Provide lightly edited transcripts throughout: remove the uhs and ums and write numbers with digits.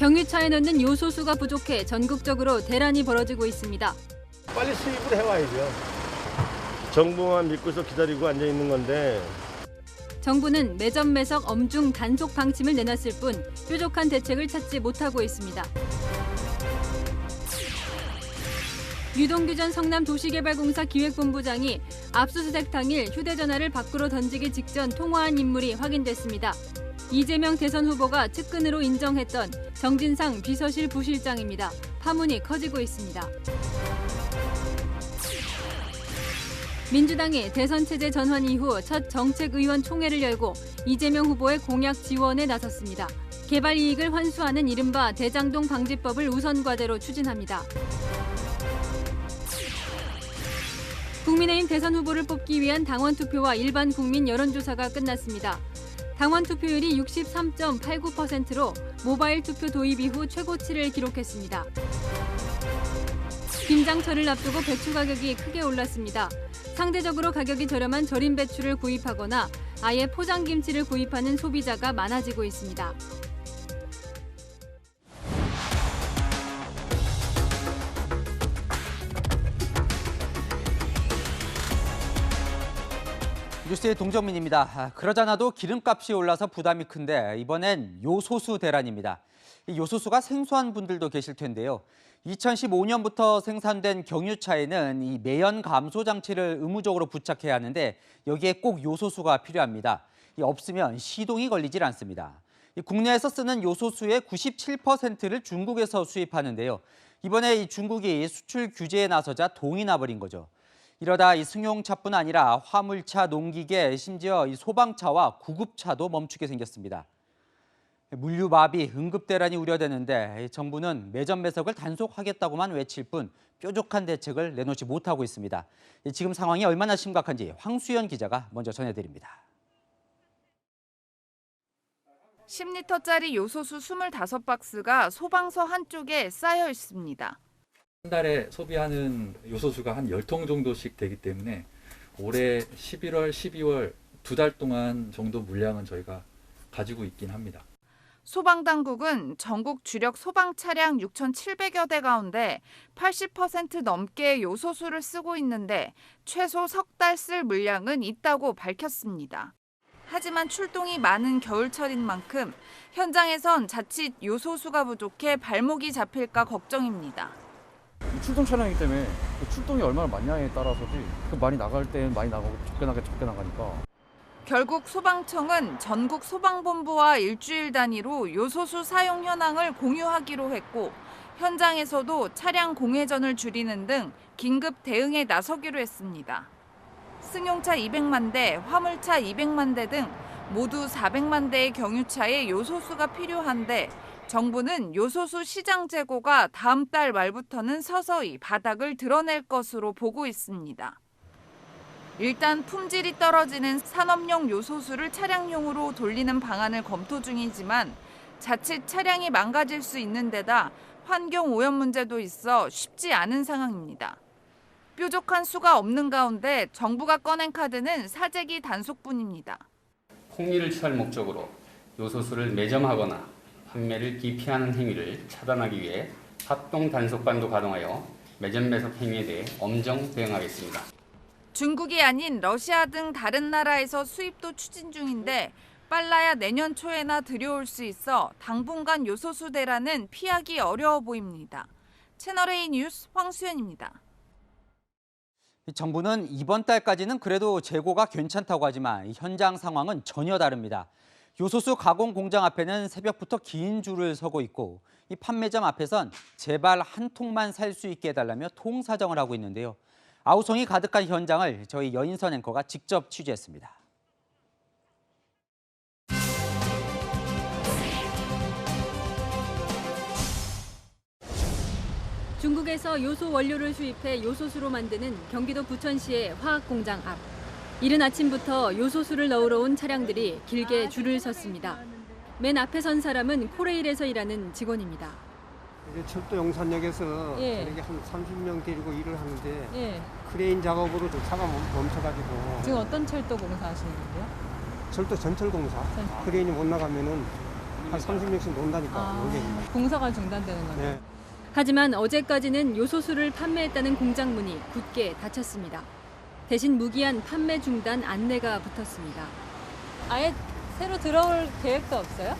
경유차에 넣는 요소수가 부족해 전국적으로 대란이 벌어지고 있습니다. 빨리 수입을 해와야죠. 정부만 믿고서 기다리고 앉아 있는 건데. 정부는 매점 매석 엄중 단속 방침을 내놨을 뿐 뾰족한 대책을 찾지 못하고 있습니다. 유동규 전 성남도시개발공사 기획본부장이 압수수색 당일 휴대전화를 밖으로 던지기 직전 통화한 인물이 확인됐습니다. 이재명 대선 후보가 측근으로 인정했던 정진상 비서실 부실장입니다. 파문이 커지고 있습니다. 민주당이 대선체제 전환 이후 첫 정책의원 총회를 열고 이재명 후보의 공약 지원에 나섰습니다. 개발 이익을 환수하는 이른바 대장동 방지법을 우선 과제로 추진합니다. 국민의힘 대선 후보를 뽑기 위한 당원 투표와 일반 국민 여론조사가 끝났습니다. 당원 투표율이 63.89%로 모바일 투표 도입 이후 최고치를 기록했습니다. 김장철을 앞두고 배추 가격이 크게 올랐습니다. 상대적으로 가격이 저렴한 절임 배추를 구입하거나 아예 포장 김치를 구입하는 소비자가 많아지고 있습니다. 뉴스의 동정민입니다. 그러잖아도 기름값이 올라서 부담이 큰데 이번엔 요소수 대란입니다. 이 요소수가 생소한 분들도 계실 텐데요. 2015년부터 생산된 경유차에는 이 매연 감소 장치를 의무적으로 부착해야 하는데 여기에 꼭 요소수가 필요합니다. 없으면 시동이 걸리질 않습니다. 국내에서 쓰는 요소수의 97%를 중국에서 수입하는데요. 이번에 이 중국이 수출 규제에 나서자 동이 나버린 거죠. 이러다 이 승용차뿐 아니라 화물차, 농기계, 심지어 이 소방차와 구급차도 멈추게 생겼습니다. 물류 마비, 응급 대란이 우려되는데 정부는 매점 매석을 단속하겠다고만 외칠 뿐 뾰족한 대책을 내놓지 못하고 있습니다. 지금 상황이 얼마나 심각한지 황수연 기자가 먼저 전해드립니다. 10리터짜리 요소수 25박스가 소방서 한쪽에 쌓여 있습니다. 한 달에 소비하는 요소수가 한 10통 정도씩 되기 때문에 올해 11월, 12월 2달 동안 정도 물량은 저희가 가지고 있긴 합니다. 소방당국은 전국 주력 소방 차량 6,700여 대 가운데 80% 넘게 요소수를 쓰고 있는데 최소 석 달 쓸 물량은 있다고 밝혔습니다. 하지만 출동이 많은 겨울철인 만큼 현장에선 자칫 요소수가 부족해 발목이 잡힐까 걱정입니다. 출동 차량이기 때문에 출동이 얼마나 많냐에 따라서지 많이 나갈 때는 많이 나가고 적게 나가니까. 결국 소방청은 전국 소방본부와 일주일 단위로 요소수 사용 현황을 공유하기로 했고 현장에서도 차량 공회전을 줄이는 등 긴급 대응에 나서기로 했습니다. 승용차 200만 대, 화물차 200만 대 등 모두 400만 대의 경유차에 요소수가 필요한데 정부는 요소수 시장 재고가 다음 달 말부터는 서서히 바닥을 드러낼 것으로 보고 있습니다. 일단 품질이 떨어지는 산업용 요소수를 차량용으로 돌리는 방안을 검토 중이지만 자칫 차량이 망가질 수 있는 데다 환경 오염 문제도 있어 쉽지 않은 상황입니다. 뾰족한 수가 없는 가운데 정부가 꺼낸 카드는 사재기 단속뿐입니다. 폭리를 취할 목적으로 요소수를 매점하거나 판매를 기피하는 행위를 차단하기 위해 합동 단속반도 가동하여 매점 매석 행위에 대해 엄정 대응하겠습니다. 중국이 아닌 러시아 등 다른 나라에서 수입도 추진 중인데 빨라야 내년 초에나 들여올 수 있어 당분간 요소수 대란은 피하기 어려워 보입니다. 채널A 뉴스 황수연입니다. 정부는 이번 달까지는 그래도 재고가 괜찮다고 하지만 현장 상황은 전혀 다릅니다. 요소수 가공 공장 앞에는 새벽부터 긴 줄을 서고 있고 이 판매점 앞에선 제발 한 통만 살 수 있게 해달라며 통사정을 하고 있는데요. 아우성이 가득한 현장을 저희 여인선 앵커가 직접 취재했습니다. 중국에서 요소 원료를 수입해 요소수로 만드는 경기도 부천시의 화학공장 앞. 이른 아침부터 요소수를 넣으러 온 차량들이 길게 줄을 섰습니다. 맨 앞에 선 사람은 코레일에서 일하는 직원입니다. 철도 용산역에서 이렇게 한 30명 데리고 일을 하는데 크레인 작업으로 차가 멈춰가지고. 지금 어떤 철도 공사 하시는 건데요? 철도 전철 공사. 크레인이 못 나가면은 한 30명씩 논다니까. 여기. 공사가 중단되는 거네요. 네. 하지만 어제까지는 요소수를 판매했다는 공장문이 굳게 닫혔습니다. 대신 무기한 판매 중단 안내가 붙었습니다. 아예 새로 들어올 계획도 없어요?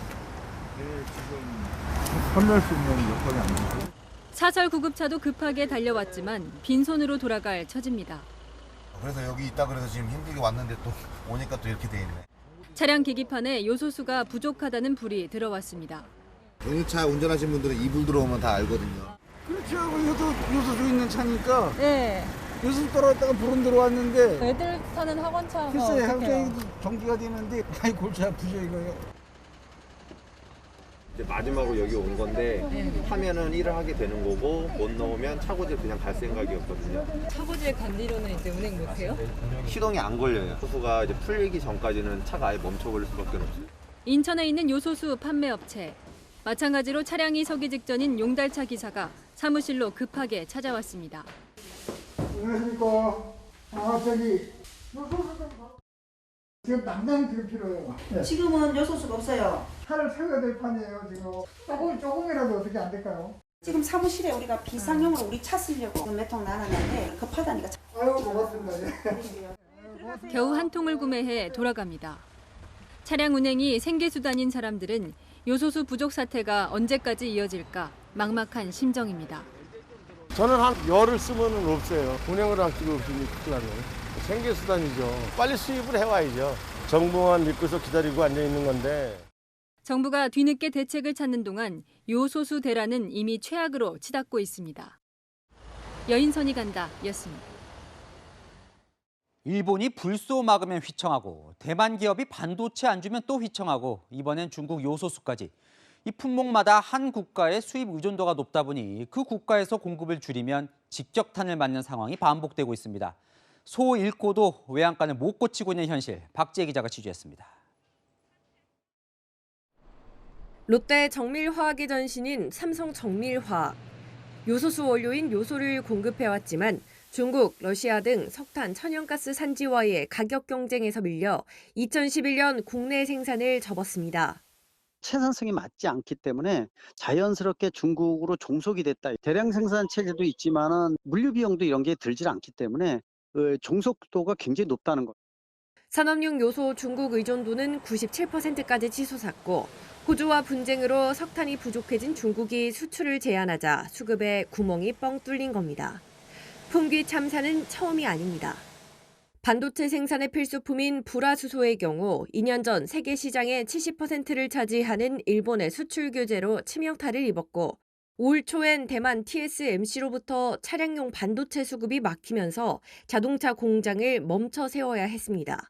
네, 지금 건널 수 있는 여건이 안 되고. 사설 구급차도 급하게 달려왔지만 빈손으로 돌아갈 처지입니다. 그래서 여기 있다 그래서 지금 힘들게 왔는데 또 오니까 또 이렇게 돼 있네. 차량 계기판에 요소수가 부족하다는 불이 들어왔습니다. 경유차 운전하시는 분들은 이 불 들어오면 다 알거든요. 그렇죠. 요소수 있는 차니까 네. 요소수 떨어졌다가 불은 들어왔는데 애들 타는 학원차가 글쎄 갑자기 전기가 되는데 아이 골치 아프죠 이거요. 이제 마지막으로 여기 온 건데 하면은 일을 하게 되는 거고 못 넣으면 차고지 그냥 갈 생각이었거든요. 차고지에 간 뒤로는 이제 운행 못해요? 시동이 안 걸려요. 호수가 이제 풀리기 전까지는 차가 아예 멈춰버릴 수밖에 없어요. 인천에 있는 요소수 판매업체. 마찬가지로 차량이 서기 직전인 용달차 기사가 사무실로 급하게 찾아왔습니다. 안녕하십니까. 저기 요소수 좀 지금 당장 지금 필요해요. 네. 지금은 요소수가 없어요. 차를 세워야 될 판이에요 지금. 조금이라도 어떻게 안 될까요? 지금 사무실에 우리가 비상용으로 우리 차 쓰려고 몇 통 나눴는데 급하다니까. 아유 고맙습니다. 겨우 한 통을 구매해 돌아갑니다. 차량 운행이 생계수단인 사람들은 요소수 부족 사태가 언제까지 이어질까 막막한 심정입니다. 저는 한 열흘 쓰면은 없어요. 운행을 할 수가 없으니 큰일 나네. 생계수단이죠. 빨리 수입을 해와야죠. 정부만 믿고서 기다리고 앉아있는 건데. 정부가 뒤늦게 대책을 찾는 동안 요소수 대란은 이미 최악으로 치닫고 있습니다. 여인선이 간다 였습니다. 일본이 불소 막으면 휘청하고 대만 기업이 반도체 안 주면 또 휘청하고 이번엔 중국 요소수까지. 이 품목마다 한 국가의 수입 의존도가 높다 보니 그 국가에서 공급을 줄이면 직격탄을 맞는 상황이 반복되고 있습니다. 소 잃고도 외양간을 못 고치고 있는 현실, 박지혜 기자가 취재했습니다. 롯데 정밀화학의 전신인 삼성 정밀화학. 요소수 원료인 요소를 공급해왔지만 중국, 러시아 등 석탄, 천연가스 산지와의 가격 경쟁에서 밀려 2011년 국내 생산을 접었습니다. 생산성이 맞지 않기 때문에 자연스럽게 중국으로 종속이 됐다. 대량 생산 체제도 있지만은 물류 비용도 이런 게 들지 않기 때문에 종속도가 굉장히 높다는 것. 산업용 요소 중국 의존도는 97%까지 치솟았고 호주와 분쟁으로 석탄이 부족해진 중국이 수출을 제한하자 수급에 구멍이 뻥 뚫린 겁니다. 품귀 참사는 처음이 아닙니다. 반도체 생산의 필수품인 불화수소의 경우 2년 전 세계 시장의 70%를 차지하는 일본의 수출 규제로 치명타를 입었고 올 초엔 대만 TSMC로부터 차량용 반도체 수급이 막히면서 자동차 공장을 멈춰 세워야 했습니다.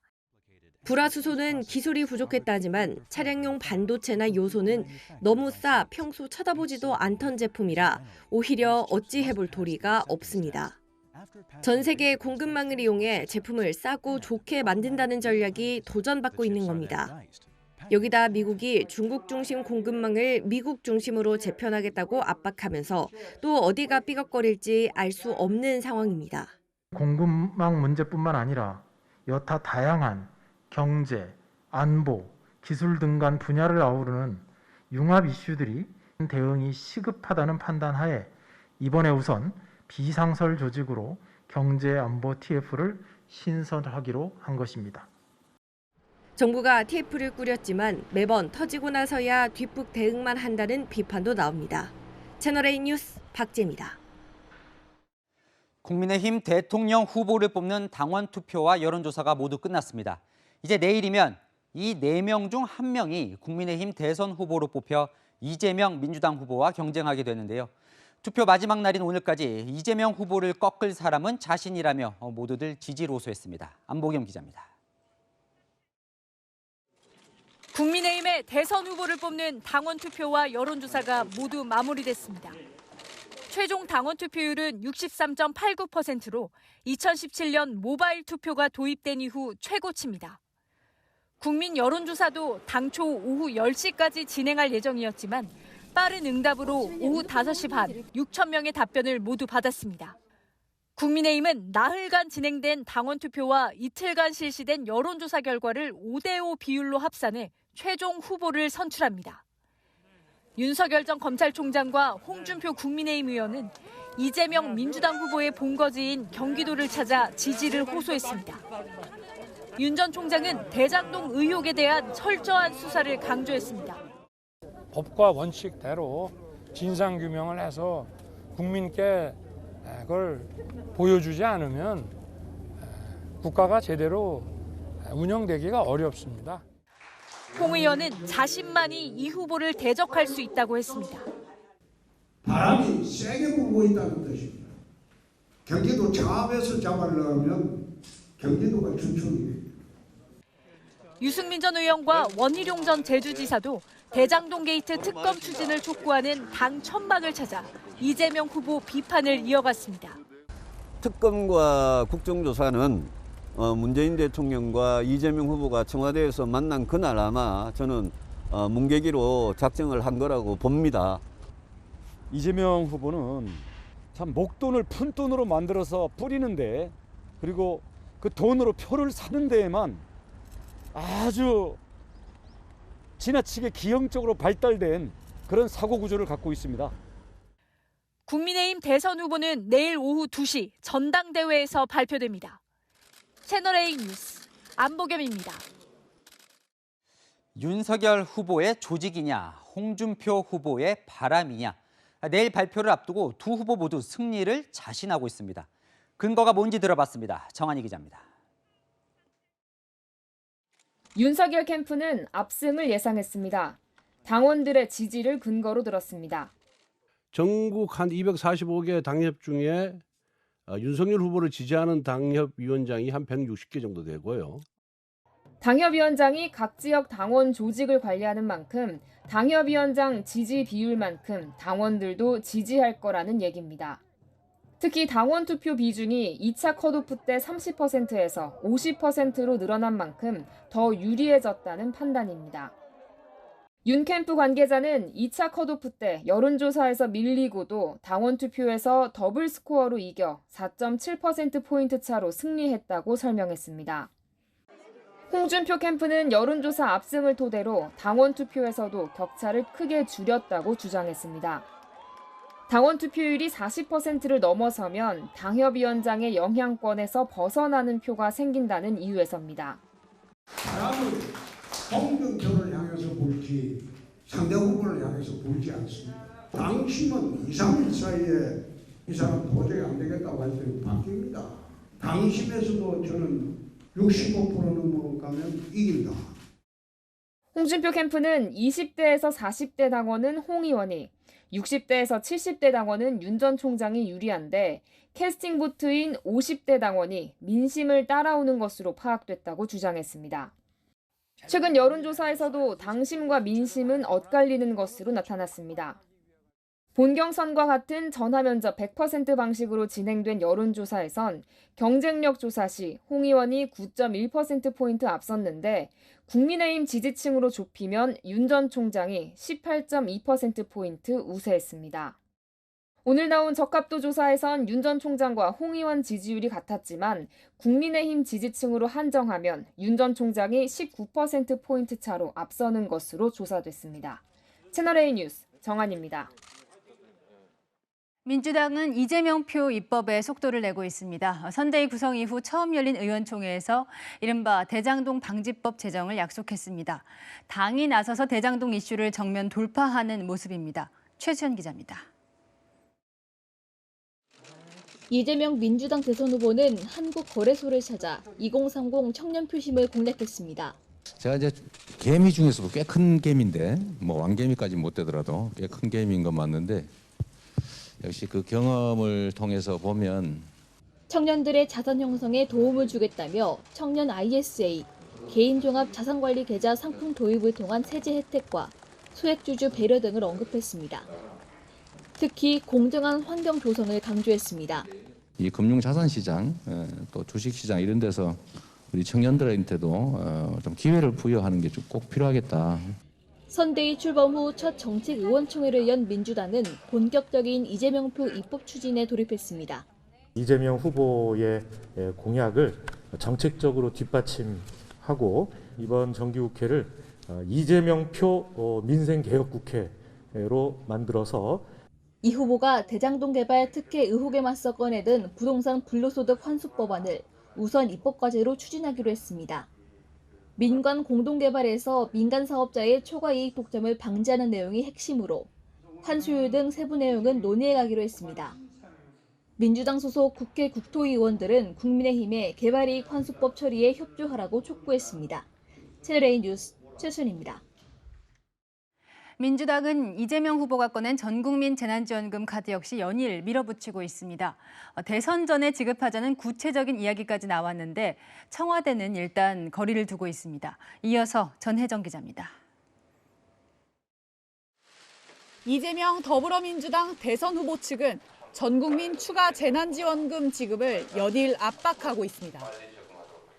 불화수소는 기술이 부족했다지만 차량용 반도체나 요소는 너무 싸 평소 쳐다보지도 않던 제품이라 오히려 어찌해볼 도리가 없습니다. 전 세계 공급망을 이용해 제품을 싸고 좋게 만든다는 전략이 도전받고 있는 겁니다. 여기다 미국이 중국 중심 공급망을 미국 중심으로 재편하겠다고 압박하면서 또 어디가 삐걱거릴지 알 수 없는 상황입니다. 공급망 문제뿐만 아니라 여타 다양한 경제, 안보, 기술 등 간 분야를 아우르는 융합 이슈들이 대응이 시급하다는 판단하에 이번에 우선 비상설 조직으로 경제안보 TF를 신설하기로 한 것입니다. 정부가 TF를 꾸렸지만 매번 터지고 나서야 뒷북 대응만 한다는 비판도 나옵니다. 채널A 뉴스 박재입니다. 국민의힘 대통령 후보를 뽑는 당원 투표와 여론조사가 모두 끝났습니다. 이제 내일이면 이 4명 중 1명이 국민의힘 대선 후보로 뽑혀 이재명 민주당 후보와 경쟁하게 되는데요. 투표 마지막 날인 오늘까지 이재명 후보를 꺾을 사람은 자신이라며 모두들 지지를 호소했습니다. 안보겸 기자입니다. 국민의힘의 대선 후보를 뽑는 당원 투표와 여론조사가 모두 마무리됐습니다. 최종 당원 투표율은 63.89%로 2017년 모바일 투표가 도입된 이후 최고치입니다. 국민 여론조사도 당초 오후 10시까지 진행할 예정이었지만 빠른 응답으로 오후 5시 반 6천 명의 답변을 모두 받았습니다. 국민의힘은 나흘간 진행된 당원 투표와 이틀간 실시된 여론조사 결과를 5대5 비율로 합산해 최종 후보를 선출합니다. 윤석열 전 검찰총장과 홍준표 국민의힘 의원은 이재명 민주당 후보의 본거지인 경기도를 찾아 지지를 호소했습니다. 윤 전 총장은 대장동 의혹에 대한 철저한 수사를 강조했습니다. 법과 원칙대로 진상규명을 해서 국민께 그걸 보여주지 않으면 국가가 제대로 운영되기가 어렵습니다. 홍 의원은 자신만이 이 후보를 대적할 수 있다고 했습니다. 바람이 세게 불고 있다는 뜻입니다. 경기도 장압에서 잡으려면 경기도가 주축이에요. 유승민 전 의원과 원희룡 전 제주지사도 대장동 게이트 특검 추진을 촉구하는 당 천막을 찾아 이재명 후보 비판을 이어갔습니다. 특검과 국정조사는 문재인 대통령과 이재명 후보가 청와대에서 만난 그날 아마 저는 문계기로 작정을 한 거라고 봅니다. 이재명 후보는 참 목돈을 푼돈으로 만들어서 뿌리는데, 그리고 그 돈으로 표를 사는 데에만 아주 지나치게 기형적으로 발달된 그런 사고 구조를 갖고 있습니다. 국민의힘 대선 후보는 내일 오후 2시 전당대회에서 발표됩니다. 채널A 뉴스 안보겸입니다. 윤석열 후보의 조직이냐, 홍준표 후보의 바람이냐. 내일 발표를 앞두고 두 후보 모두 승리를 자신하고 있습니다. 근거가 뭔지 들어봤습니다. 정한희 기자입니다. 윤석열 캠프는 압승을 예상했습니다. 당원들의 지지를 근거로 들었습니다. 전국 한 245개 당협 중에 윤석열 후보를 지지하는 당협위원장이 한 160개 정도 되고요. 당협위원장이 각 지역 당원 조직을 관리하는 만큼 당협위원장 지지 비율만큼 당원들도 지지할 거라는 얘기입니다. 특히 당원 투표 비중이 2차 컷오프 때 30%에서 50%로 늘어난 만큼 더 유리해졌다는 판단입니다. 윤 캠프 관계자는 2차 컷오프 때 여론조사에서 밀리고도 당원 투표에서 더블 스코어로 이겨 4.7%포인트 차로 승리했다고 설명했습니다. 홍준표 캠프는 여론조사 압승을 토대로 당원 투표에서도 격차를 크게 줄였다고 주장했습니다. 당원 투표율이 40%를 넘어서면 당협위원장의 영향권에서 벗어나는 표가 생긴다는 이유에서입니다. 사람을 홍준표를 향해서 볼지 상대 후보를 향해서 볼지 않습니다. 당심은 2, 3일 사이에 이 사람 도저히 안 되겠다고 할 때 바뀝니다. 당심에서도 저는 65% 가면 이긴다. 홍준표 캠프는 20대에서 40대 당원은 홍 의원이, 60대에서 70대 당원은 윤 전 총장이 유리한데 캐스팅 보트인 50대 당원이 민심을 따라오는 것으로 파악됐다고 주장했습니다. 최근 여론조사에서도 당심과 민심은 엇갈리는 것으로 나타났습니다. 본경선과 같은 전화면접 100% 방식으로 진행된 여론조사에선 경쟁력 조사 시 홍 의원이 9.1%포인트 앞섰는데 국민의힘 지지층으로 좁히면 윤 전 총장이 18.2%포인트 우세했습니다. 오늘 나온 적합도 조사에선 윤 전 총장과 홍 의원 지지율이 같았지만 국민의힘 지지층으로 한정하면 윤 전 총장이 19%포인트 차로 앞서는 것으로 조사됐습니다. 채널A 뉴스 정한입니다. 민주당은 이재명 표 입법에 속도를 내고 있습니다. 선대위 구성 이후 처음 열린 의원총회에서 이른바 대장동 방지법 제정을 약속했습니다. 당이 나서서 대장동 이슈를 정면 돌파하는 모습입니다. 최수연 기자입니다. 이재명 민주당 대선 후보는 한국거래소를 찾아 2030 청년 표심을 공략했습니다. 제가 이제 개미 중에서도 꽤 큰 개미인데 뭐 왕개미까지 못 되더라도 꽤 큰 개미인 건 맞는데 역시 그 경험을 통해서 보면 청년들의 자산 형성에 도움을 주겠다며 청년 ISA, 개인종합자산관리 계좌 상품 도입을 통한 세제 혜택과 소액주주 배려 등을 언급했습니다. 특히 공정한 환경 조성을 강조했습니다. 이 금융자산시장, 또 주식시장 이런 데서 우리 청년들한테도 좀 기회를 부여하는 게 좀 꼭 필요하겠다. 선대위 출범 후 첫 정책 의원총회를 연 민주당은 본격적인 이재명 표 입법 추진에 돌입했습니다. 이재명 후보의 공약을 정책적으로 뒷받침하고 이번 정기국회를 이재명 표 민생개혁국회 만들어서 이 후보가 대장동 개발 특혜 의혹에 맞서 꺼내든 부동산 불로소득 환수 법안을 우선 입법과제로 추진하기로 했습니다. 민관 공동개발에서 민간 사업자의 초과이익 독점을 방지하는 내용이 핵심으로 환수율 등 세부 내용은 논의해 가기로 했습니다. 민주당 소속 국회 국토의원들은 국민의힘에 개발이익 환수법 처리에 협조하라고 촉구했습니다. 채널A 뉴스 최순입니다. 민주당은 이재명 후보가 꺼낸 전국민 재난지원금 카드 역시 연일 밀어붙이고 있습니다. 대선 전에 지급하자는 구체적인 이야기까지 나왔는데 청와대는 일단 거리를 두고 있습니다. 이어서 전혜정 기자입니다. 이재명 더불어민주당 대선 후보 측은 전국민 추가 재난지원금 지급을 연일 압박하고 있습니다.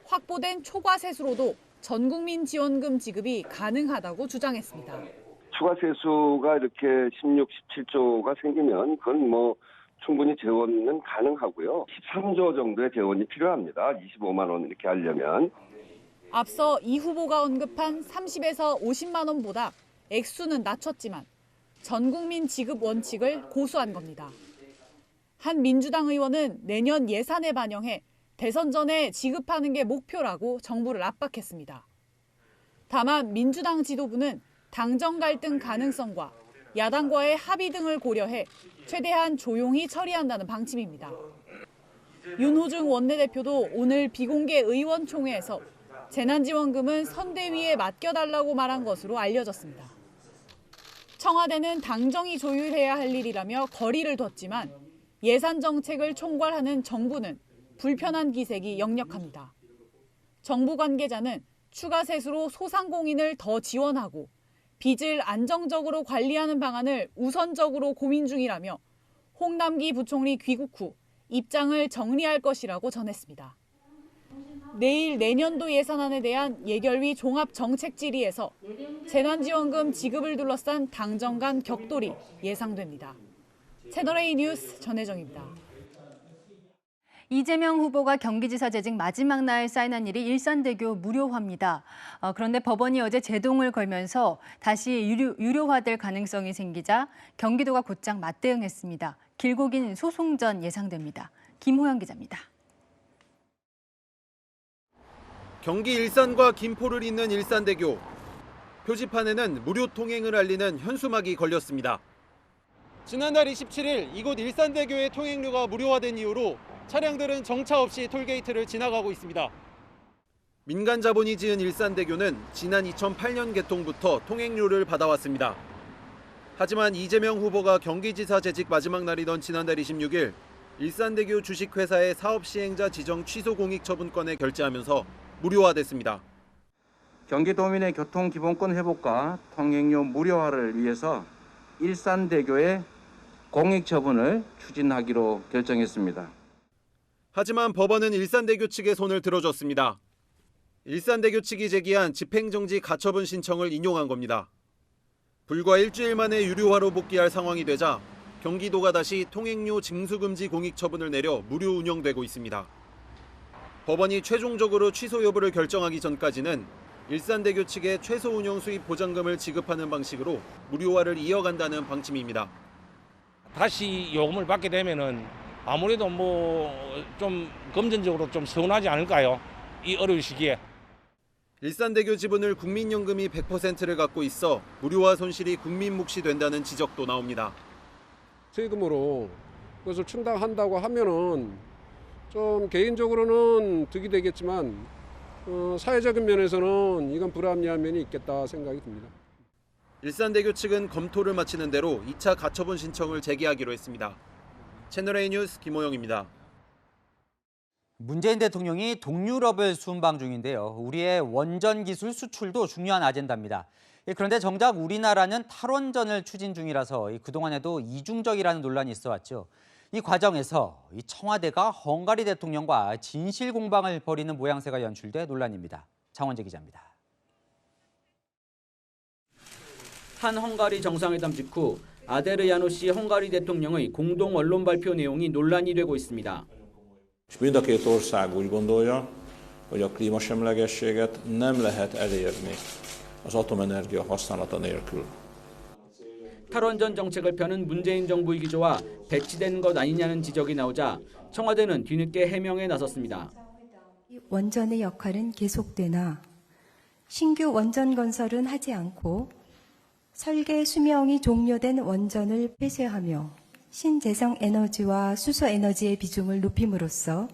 확보된 초과 세수로도 전국민 지원금 지급이 가능하다고 주장했습니다. 추가 세수가 이렇게 16, 17조가 생기면 그건 충분히 재원은 가능하고요. 13조 정도의 재원이 필요합니다. 25만 원 이렇게 하려면. 앞서 이 후보가 언급한 30에서 50만 원보다 액수는 낮췄지만 전국민 지급 원칙을 고수한 겁니다. 한 민주당 의원은 내년 예산에 반영해 대선 전에 지급하는 게 목표라고 정부를 압박했습니다. 다만 민주당 지도부는 당정 갈등 가능성과 야당과의 합의 등을 고려해 최대한 조용히 처리한다는 방침입니다. 윤호중 원내대표도 오늘 비공개 의원총회에서 재난지원금은 선대위에 맡겨달라고 말한 것으로 알려졌습니다. 청와대는 당정이 조율해야 할 일이라며 거리를 뒀지만 예산 정책을 총괄하는 정부는 불편한 기색이 역력합니다. 정부 관계자는 추가 세수로 소상공인을 더 지원하고 빚을 안정적으로 관리하는 방안을 우선적으로 고민 중이라며 홍남기 부총리 귀국 후 입장을 정리할 것이라고 전했습니다. 내일 내년도 예산안에 대한 예결위 종합정책질의에서 재난지원금 지급을 둘러싼 당정 간 격돌이 예상됩니다. 채널A 뉴스 전혜정입니다. 이재명 후보가 경기지사 재직 마지막 날 사인한 일이 일산대교 무료화입니다. 그런데 법원이 어제 제동을 걸면서 다시 유료화될 가능성이 생기자 경기도가 곧장 맞대응했습니다. 길고 긴 소송전 예상됩니다. 김호영 기자입니다. 경기 일산과 김포를 잇는 일산대교. 표지판에는 무료 통행을 알리는 현수막이 걸렸습니다. 지난달 27일 이곳 일산대교의 통행료가 무료화된 이후로 차량들은 정차 없이 톨게이트를 지나가고 있습니다. 민간 자본이 지은 일산대교는 지난 2008년 개통부터 통행료를 받아왔습니다. 하지만 이재명 후보가 경기지사 재직 마지막 날이던 지난달 26일 일산대교 주식회사의 사업시행자 지정 취소 공익처분권에 결재하면서 무료화됐습니다. 경기도민의 교통기본권 회복과 통행료 무료화를 위해서 일산대교의 공익처분을 추진하기로 결정했습니다. 하지만 법원은 일산대교 측의 손을 들어줬습니다. 일산대교 측이 제기한 집행정지 가처분 신청을 인용한 겁니다. 불과 일주일 만에 유료화로 복귀할 상황이 되자 경기도가 다시 통행료 징수금지 공익처분을 내려 무료 운영되고 있습니다. 법원이 최종적으로 취소 여부를 결정하기 전까지는 일산대교 측에 최소 운영 수입 보장금을 지급하는 방식으로 무료화를 이어간다는 방침입니다. 다시 요금을 받게 되면은 아무래도 좀 금전적으로 좀 서운하지 않을까요? 이 어려운 시기에. 일산대교 지분을 국민연금이 100%를 갖고 있어 무료화 손실이 국민 몫이 된다는 지적도 나옵니다. 세금으로 그것을 충당한다고 하면은 좀 개인적으로는 득이 되겠지만 사회적인 면에서는 이건 불합리한 면이 있겠다 생각이 듭니다. 일산대교 측은 검토를 마치는 대로 2차 가처분 신청을 제기하기로 했습니다. 채널A 뉴스 김호영입니다. 문재인 대통령이 동유럽을 순방 중인데요. 우리의 원전 기술 수출도 중요한 아젠다입니다. 그런데 정작 우리나라는 탈원전을 추진 중이라서 그동안에도 이중적이라는 논란이 있어왔죠. 이 과정에서 청와대가 헝가리 대통령과 진실 공방을 벌이는 모양새가 연출돼 논란입니다. 장원재 기자입니다. 한 헝가리 정상회담 직후 아데르 야노시 헝가리 대통령의 공동 언론 발표 내용이 논란이 되고 있습니다. Mind a két ország úgy gondolja, hogy a klímasemlegességet nem lehet elérni az atomenergia használata nélkül. 탈원전 정책을 펴는 문재인 정부의 기조와 배치된 것 아니냐는 지적이 나오자 청와대는 뒤늦게 해명에 나섰습니다. 원전의 역할은 계속되나 신규 원전 건설은 하지 않고 설계 수명이 종료된 원전을 폐쇄하며 신재생 에너지와 수소 에너지의 비중을 높임으로써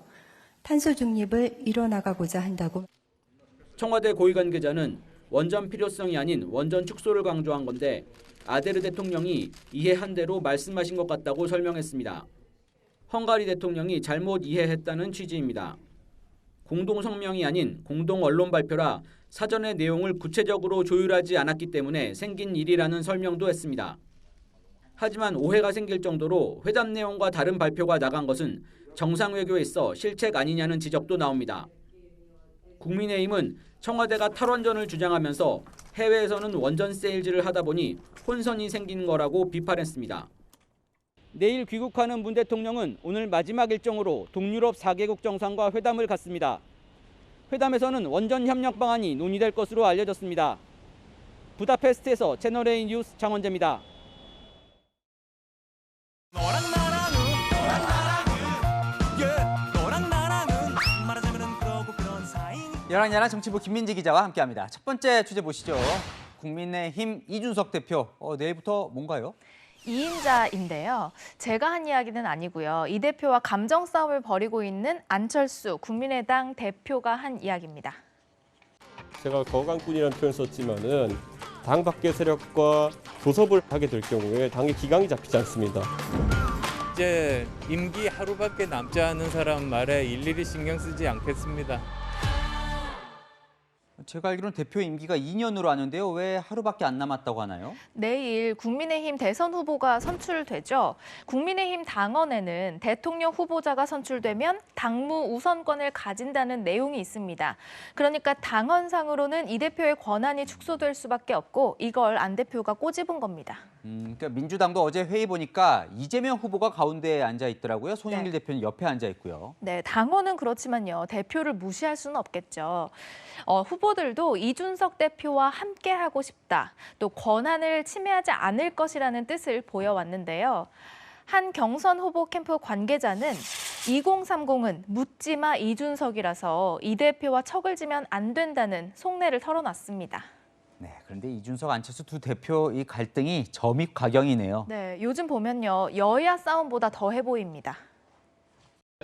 탄소 중립을 이뤄나가고자 한다고. 청와대 고위 관계자는 원전 필요성이 아닌 원전 축소를 강조한 건데 아데르 대통령이 이해한 대로 말씀하신 것 같다고 설명했습니다. 헝가리 대통령이 잘못 이해했다는 취지입니다. 공동 성명이 아닌 공동 언론 발표라 사전의 내용을 구체적으로 조율하지 않았기 때문에 생긴 일이라는 설명도 했습니다. 하지만 오해가 생길 정도로 회담 내용과 다른 발표가 나간 것은 정상외교에 있어 실책 아니냐는 지적도 나옵니다. 국민의힘은 청와대가 탈원전을 주장하면서 해외에서는 원전 세일즈를 하다 보니 혼선이 생긴 거라고 비판했습니다. 내일 귀국하는 문 대통령은 오늘 마지막 일정으로 동유럽 4개국 정상과 회담을 갖습니다. 회담에서는 원전 협력 방안이 논의될 것으로 알려졌습니다. 부다페스트에서 채널A 뉴스 장원재입니다. 여랑야랑 정치부 김민지 기자와 함께합니다. 첫 번째 주제 보시죠. 국민의힘 이준석 대표, 내일부터 뭔가요? 2인자인데요. 제가 한 이야기는 아니고요. 이 대표와 감정 싸움을 벌이고 있는 안철수 국민의당 대표가 한 이야기입니다. 제가 거강꾼이라는 표현을 썼지만은 당 밖의 세력과 교섭을 하게 될 경우에 당의 기강이 잡히지 않습니다. 이제 임기 하루밖에 남지 않은 사람 말에 일일이 신경 쓰지 않겠습니다. 제가 알기로는 대표 임기가 2년으로 아는데요. 왜 하루밖에 안 남았다고 하나요? 내일 국민의힘 대선 후보가 선출되죠. 국민의힘 당원에는 대통령 후보자가 선출되면 당무 우선권을 가진다는 내용이 있습니다. 그러니까 당헌상으로는 이 대표의 권한이 축소될 수밖에 없고 이걸 안 대표가 꼬집은 겁니다. 그러니까 민주당도 어제 회의 보니까 이재명 후보가 가운데에 앉아 있더라고요. 손영길 대표는 옆에 앉아 있고요. 네, 당원은 그렇지만요. 대표를 무시할 수는 없겠죠. 후보들도 이준석 대표와 함께하고 싶다. 또 권한을 침해하지 않을 것이라는 뜻을 보여왔는데요. 한 경선 후보 캠프 관계자는 2030은 묻지마 이준석이라서 이 대표와 척을 지면 안 된다는 속내를 털어놨습니다. 네, 그런데 이준석, 안철수 두 대표 이 갈등이 점입가경이네요. 네, 요즘 보면요. 여야 싸움보다 더해 보입니다.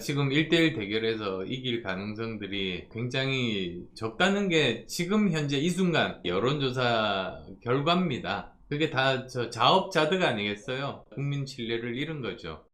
지금 1대1 대결에서 이길 가능성들이 굉장히 적다는 게 지금 현재 이 순간 여론조사 결과입니다. 그게 다 자업자득 아니겠어요? 국민 신뢰를 잃은 거죠.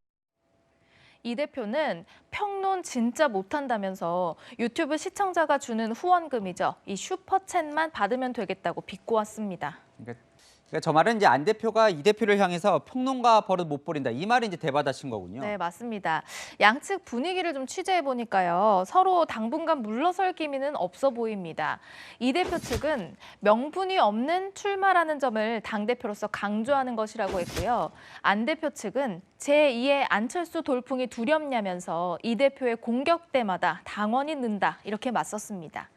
이 대표는 평론 진짜 못한다면서 유튜브 시청자가 주는 후원금이죠. 이 슈퍼챗만 받으면 되겠다고 비꼬았습니다. 그러니까 저 말은 이제 안 대표가 이 대표를 향해서 평론가 버릇 못 버린다. 이 말이 이제 대받아친 거군요. 네, 맞습니다. 양측 분위기를 좀 취재해 보니까요. 서로 당분간 물러설 기미는 없어 보입니다. 이 대표 측은 명분이 없는 출마라는 점을 당대표로서 강조하는 것이라고 했고요. 안 대표 측은 제2의 안철수 돌풍이 두렵냐면서 이 대표의 공격 때마다 당원이 는다 이렇게 맞섰습니다.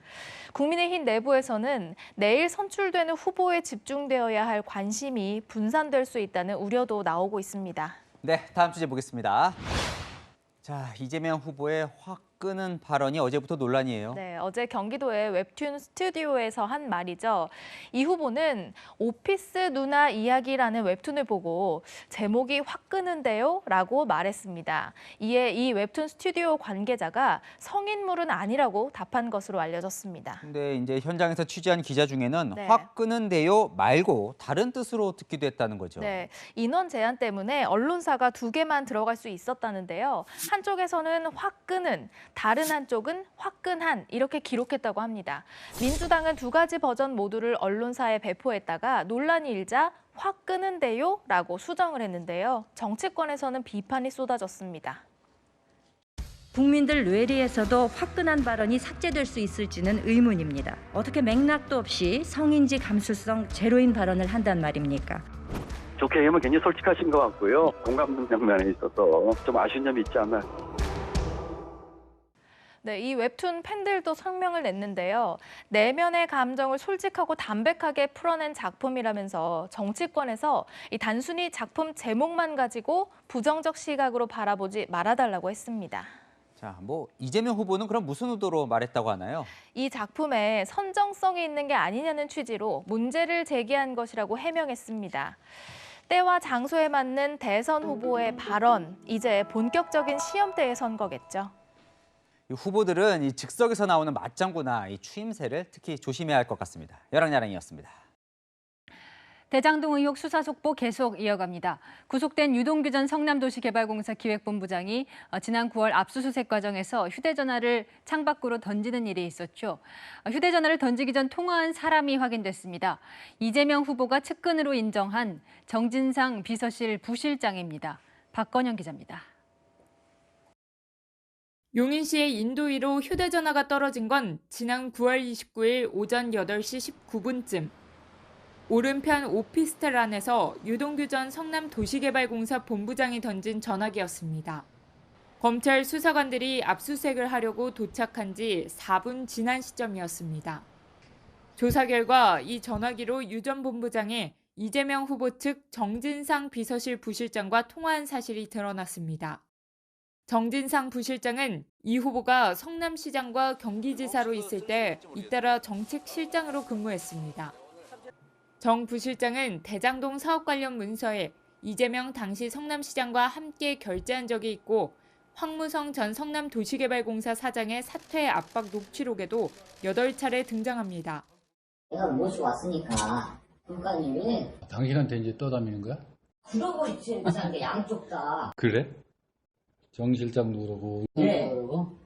국민의힘 내부에서는 내일 선출되는 후보에 집중되어야 할 관심이 분산될 수 있다는 우려도 나오고 있습니다. 네, 다음 주제 보겠습니다. 자, 이재명 후보의 확 끄는 발언이 어제부터 논란이에요. 네, 어제 경기도의 웹툰 스튜디오에서 한 말이죠. 이 후보는 오피스 누나 이야기라는 웹툰을 보고 제목이 확 끄는데요? 라고 말했습니다. 이에 이 웹툰 스튜디오 관계자가 성인물은 아니라고 답한 것으로 알려졌습니다. 근데 이제 현장에서 취재한 기자 중에는 네. 확 끄는데요 말고 다른 뜻으로 듣기도 했다는 거죠. 네, 인원 제한 때문에 언론사가 2개만 들어갈 수 있었다는데요. 한쪽에서는 확 끄는, 다른 한쪽은 화끈한 이렇게 기록했다고 합니다. 민주당은 2가지 버전 모두를 언론사에 배포했다가 논란이 일자 확 끄는데요? 라고 수정을 했는데요. 정치권에서는 비판이 쏟아졌습니다. 국민들 뇌리에서도 화끈한 발언이 삭제될 수 있을지는 의문입니다. 어떻게 맥락도 없이 성인지 감수성 제로인 발언을 한단 말입니까? 좋게 얘기하면 굉장히 솔직하신 것 같고요. 공감되는 장면에 있어서 좀 아쉬운 점이 있지 않나. 네, 이 웹툰 팬들도 성명을 냈는데요. 내면의 감정을 솔직하고 담백하게 풀어낸 작품이라면서 정치권에서 이 단순히 작품 제목만 가지고 부정적 시각으로 바라보지 말아달라고 했습니다. 자, 이재명 후보는 그럼 무슨 의도로 말했다고 하나요? 이 작품에 선정성이 있는 게 아니냐는 취지로 문제를 제기한 것이라고 해명했습니다. 때와 장소에 맞는 대선 후보의 발언, 이제 본격적인 시험대에 선 거겠죠. 이 후보들은 이 즉석에서 나오는 맞장구나 이 추임새를 특히 조심해야 할 것 같습니다. 열왕야랑이었습니다. 대장동 의혹 수사 속보 계속 이어갑니다. 구속된 유동규 전 성남도시개발공사 기획본부장이 지난 9월 압수수색 과정에서 휴대전화를 창밖으로 던지는 일이 있었죠. 휴대전화를 던지기 전 통화한 사람이 확인됐습니다. 이재명 후보가 측근으로 인정한 정진상 비서실 부실장입니다. 박건영 기자입니다. 용인시의 인도위로 휴대전화가 떨어진 건 지난 9월 29일 오전 8시 19분쯤. 오른편 오피스텔 안에서 유동규 전 성남도시개발공사 본부장이 던진 전화기였습니다. 검찰 수사관들이 압수수색을 하려고 도착한 지 4분 지난 시점이었습니다. 조사 결과 이 전화기로 유 전 본부장이 이재명 후보 측 정진상 비서실 부실장과 통화한 사실이 드러났습니다. 정진상 부실장은 이 후보가 성남시장과 경기지사로 있을 때 잇따라 정책실장으로 근무했습니다. 정 부실장은 대장동 사업 관련 문서에 이재명 당시 성남시장과 함께 결재한 적이 있고 황무성 전 성남도시개발공사 사장의 사퇴 압박 녹취록에도 8차례 등장합니다. 내가 모시고 왔으니까 국가님이 당신한테 이제 떠다니는 거야? 그러고 있지 이상한 게 양쪽 다. 그래? 정 실장도 그러고 네. 그러고?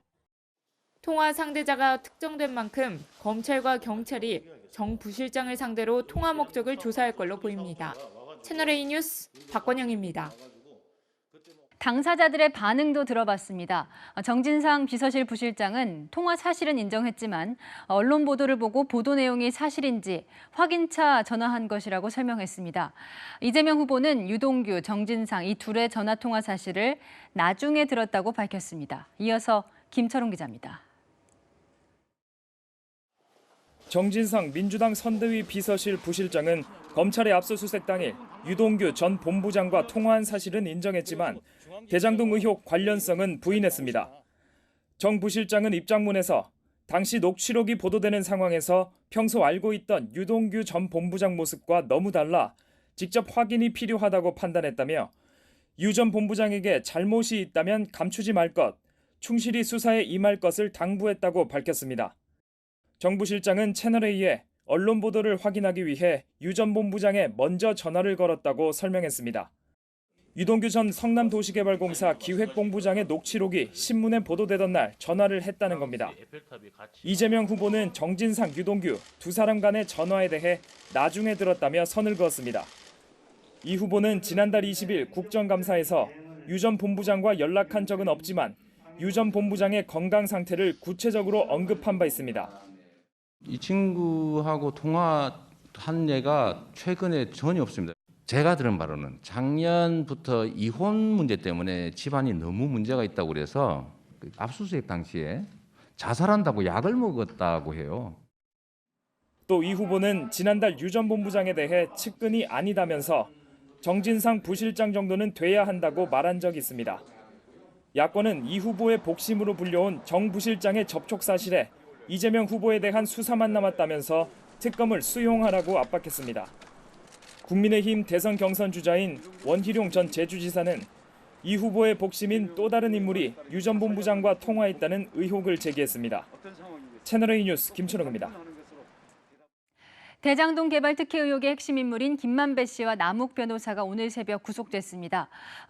통화 상대자가 특정된 만큼 검찰과 경찰이 정 부실장을 상대로 통화 목적을 조사할 걸로 보입니다. 채널A 뉴스 박건영입니다. 당사자들의 반응도 들어봤습니다. 정진상 비서실 부실장은 통화 사실은 인정했지만 언론 보도를 보고 보도 내용이 사실인지 확인차 전화한 것이라고 설명했습니다. 이재명 후보는 유동규, 정진상 이 둘의 전화 통화 사실을 나중에 들었다고 밝혔습니다. 이어서 김철웅 기자입니다. 정진상 민주당 선대위 비서실 부실장은 검찰의 압수수색 당일 유동규 전 본부장과 통화한 사실은 인정했지만 대장동 의혹 관련성은 부인했습니다. 정 부실장은 입장문에서 당시 녹취록이 보도되는 상황에서 평소 알고 있던 유동규 전 본부장 모습과 너무 달라 직접 확인이 필요하다고 판단했다며 유 전 본부장에게 잘못이 있다면 감추지 말 것, 충실히 수사에 임할 것을 당부했다고 밝혔습니다. 정 부실장은 채널A에 언론 보도를 확인하기 위해 유 전 본부장에 먼저 전화를 걸었다고 설명했습니다. 유동규 전 성남도시개발공사 기획본부장의 녹취록이 신문에 보도되던 날 전화를 했다는 겁니다. 이재명 후보는 정진상, 유동규 두 사람 간의 전화에 대해 나중에 들었다며 선을 그었습니다. 이 후보는 지난달 20일 국정감사에서 유 전 본부장과 연락한 적은 없지만 유 전 본부장의 건강 상태를 구체적으로 언급한 바 있습니다. 이 친구하고 통화한 예가 최근에 전혀 없습니다. 제가 들은 바로는 작년부터 이혼 문제 때문에 집안이 너무 문제가 있다고 그래서 압수수색 당시에 자살한다고 약을 먹었다고 해요. 또 이 후보는 지난달 유 전 본부장에 대해 측근이 아니다면서 정진상 부실장 정도는 돼야 한다고 말한 적이 있습니다. 야권은 이 후보의 복심으로 불려온 정 부실장의 접촉 사실에 이재명 후보에 대한 수사만 남았다면서 특검을 수용하라고 압박했습니다. 국민의힘 대선 경선 주자인 원희룡 전 제주지사는 이 후보의 복심인 또 다른 인물이 유 전 본부장과 통화했다는 의혹을 제기했습니다. 채널A 뉴스 김철웅입니다. 대장동 개발 특혜 의혹의 핵심 인물인 김만배 씨와 남욱 변호사가 오늘 새벽 구속됐습니다.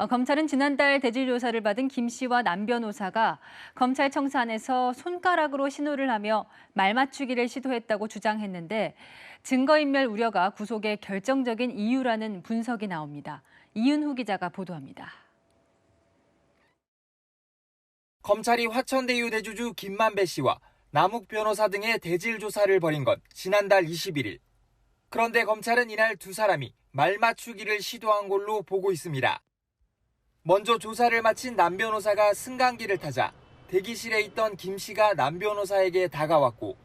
검찰은 지난달 대질 조사를 받은 김 씨와 남 변호사가 검찰청사 안에서 손가락으로 신호를 하며 말 맞추기를 시도했다고 주장했는데 증거인멸 우려가 구속의 결정적인 이유라는 분석이 나옵니다. 이윤후 기자가 보도합니다. 검찰이 화천대유 대주주 김만배 씨와 남욱 변호사 등의 대질 조사를 벌인 건 지난달 21일. 그런데 검찰은 이날 두 사람이 말 맞추기를 시도한 걸로 보고 있습니다. 먼저 조사를 마친 남 변호사가 승강기를 타자 대기실에 있던 김 씨가 남 변호사에게 다가왔고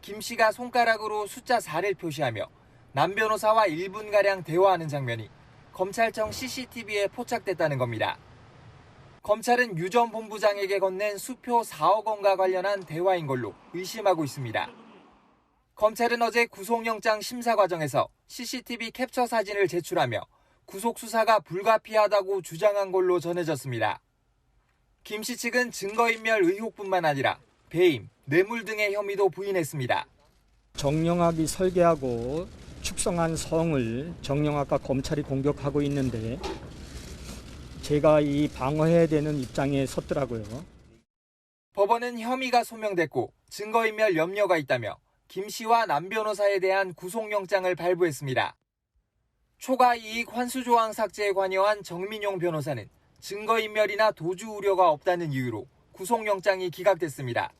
김 씨가 손가락으로 숫자 4를 표시하며 남 변호사와 1분가량 대화하는 장면이 검찰청 CCTV에 포착됐다는 겁니다. 검찰은 유 전 본부장에게 건넨 수표 4억 원과 관련한 대화인 걸로 의심하고 있습니다. 검찰은 어제 구속영장 심사 과정에서 CCTV 캡처 사진을 제출하며 구속 수사가 불가피하다고 주장한 걸로 전해졌습니다. 김 씨 측은 증거인멸 의혹뿐만 아니라 배임, 뇌물 등의 혐의도 부인했습니다. 정영학이 설계하고 축성한 성을 정영학과 검찰이 공격하고 있는데 제가 이 방어해야 되는 입장에 섰더라고요. 법원은 혐의가 소명됐고 증거인멸 염려가 있다며 김 씨와 남 변호사에 대한 구속영장을 발부했습니다. 초과 이익 환수 조항 삭제에 관여한 정민용 변호사는 증거인멸이나 도주 우려가 없다는 이유로 구속영장이 기각됐습니다.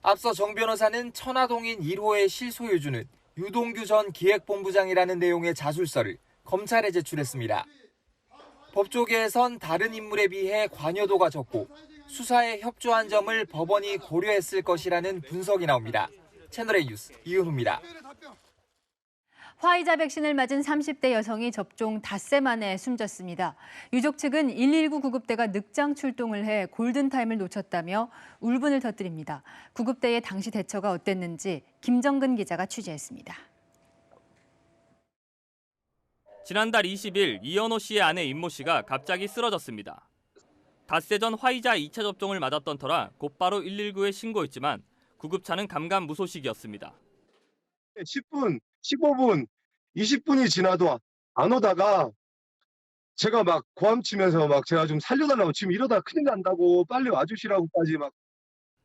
앞서 정 변호사는 천화동인 1호의 실소유주는 유동규 전 기획본부장이라는 내용의 자술서를 검찰에 제출했습니다. 법조계에선 다른 인물에 비해 관여도가 적고 수사에 협조한 점을 법원이 고려했을 것이라는 분석이 나옵니다. 채널A 뉴스 이은우입니다. 화이자 백신을 맞은 30대 여성이 접종 닷새 만에 숨졌습니다. 유족 측은 119 구급대가 늑장 출동을 해 골든타임을 놓쳤다며 울분을 터뜨립니다. 구급대의 당시 대처가 어땠는지 김정근 기자가 취재했습니다. 지난달 20일 이현호 씨의 아내 임모 씨가 갑자기 쓰러졌습니다. 닷새 전 화이자 2차 접종을 맞았던 터라 곧바로 119에 신고했지만 구급차는 감감무소식이었습니다. 10분, 15분, 20분이 지나도 안 오다가 제가 막 고함치면서 막 제가 좀 살려달라고 지금 이러다 큰일 난다고 빨리 와주시라고까지 막.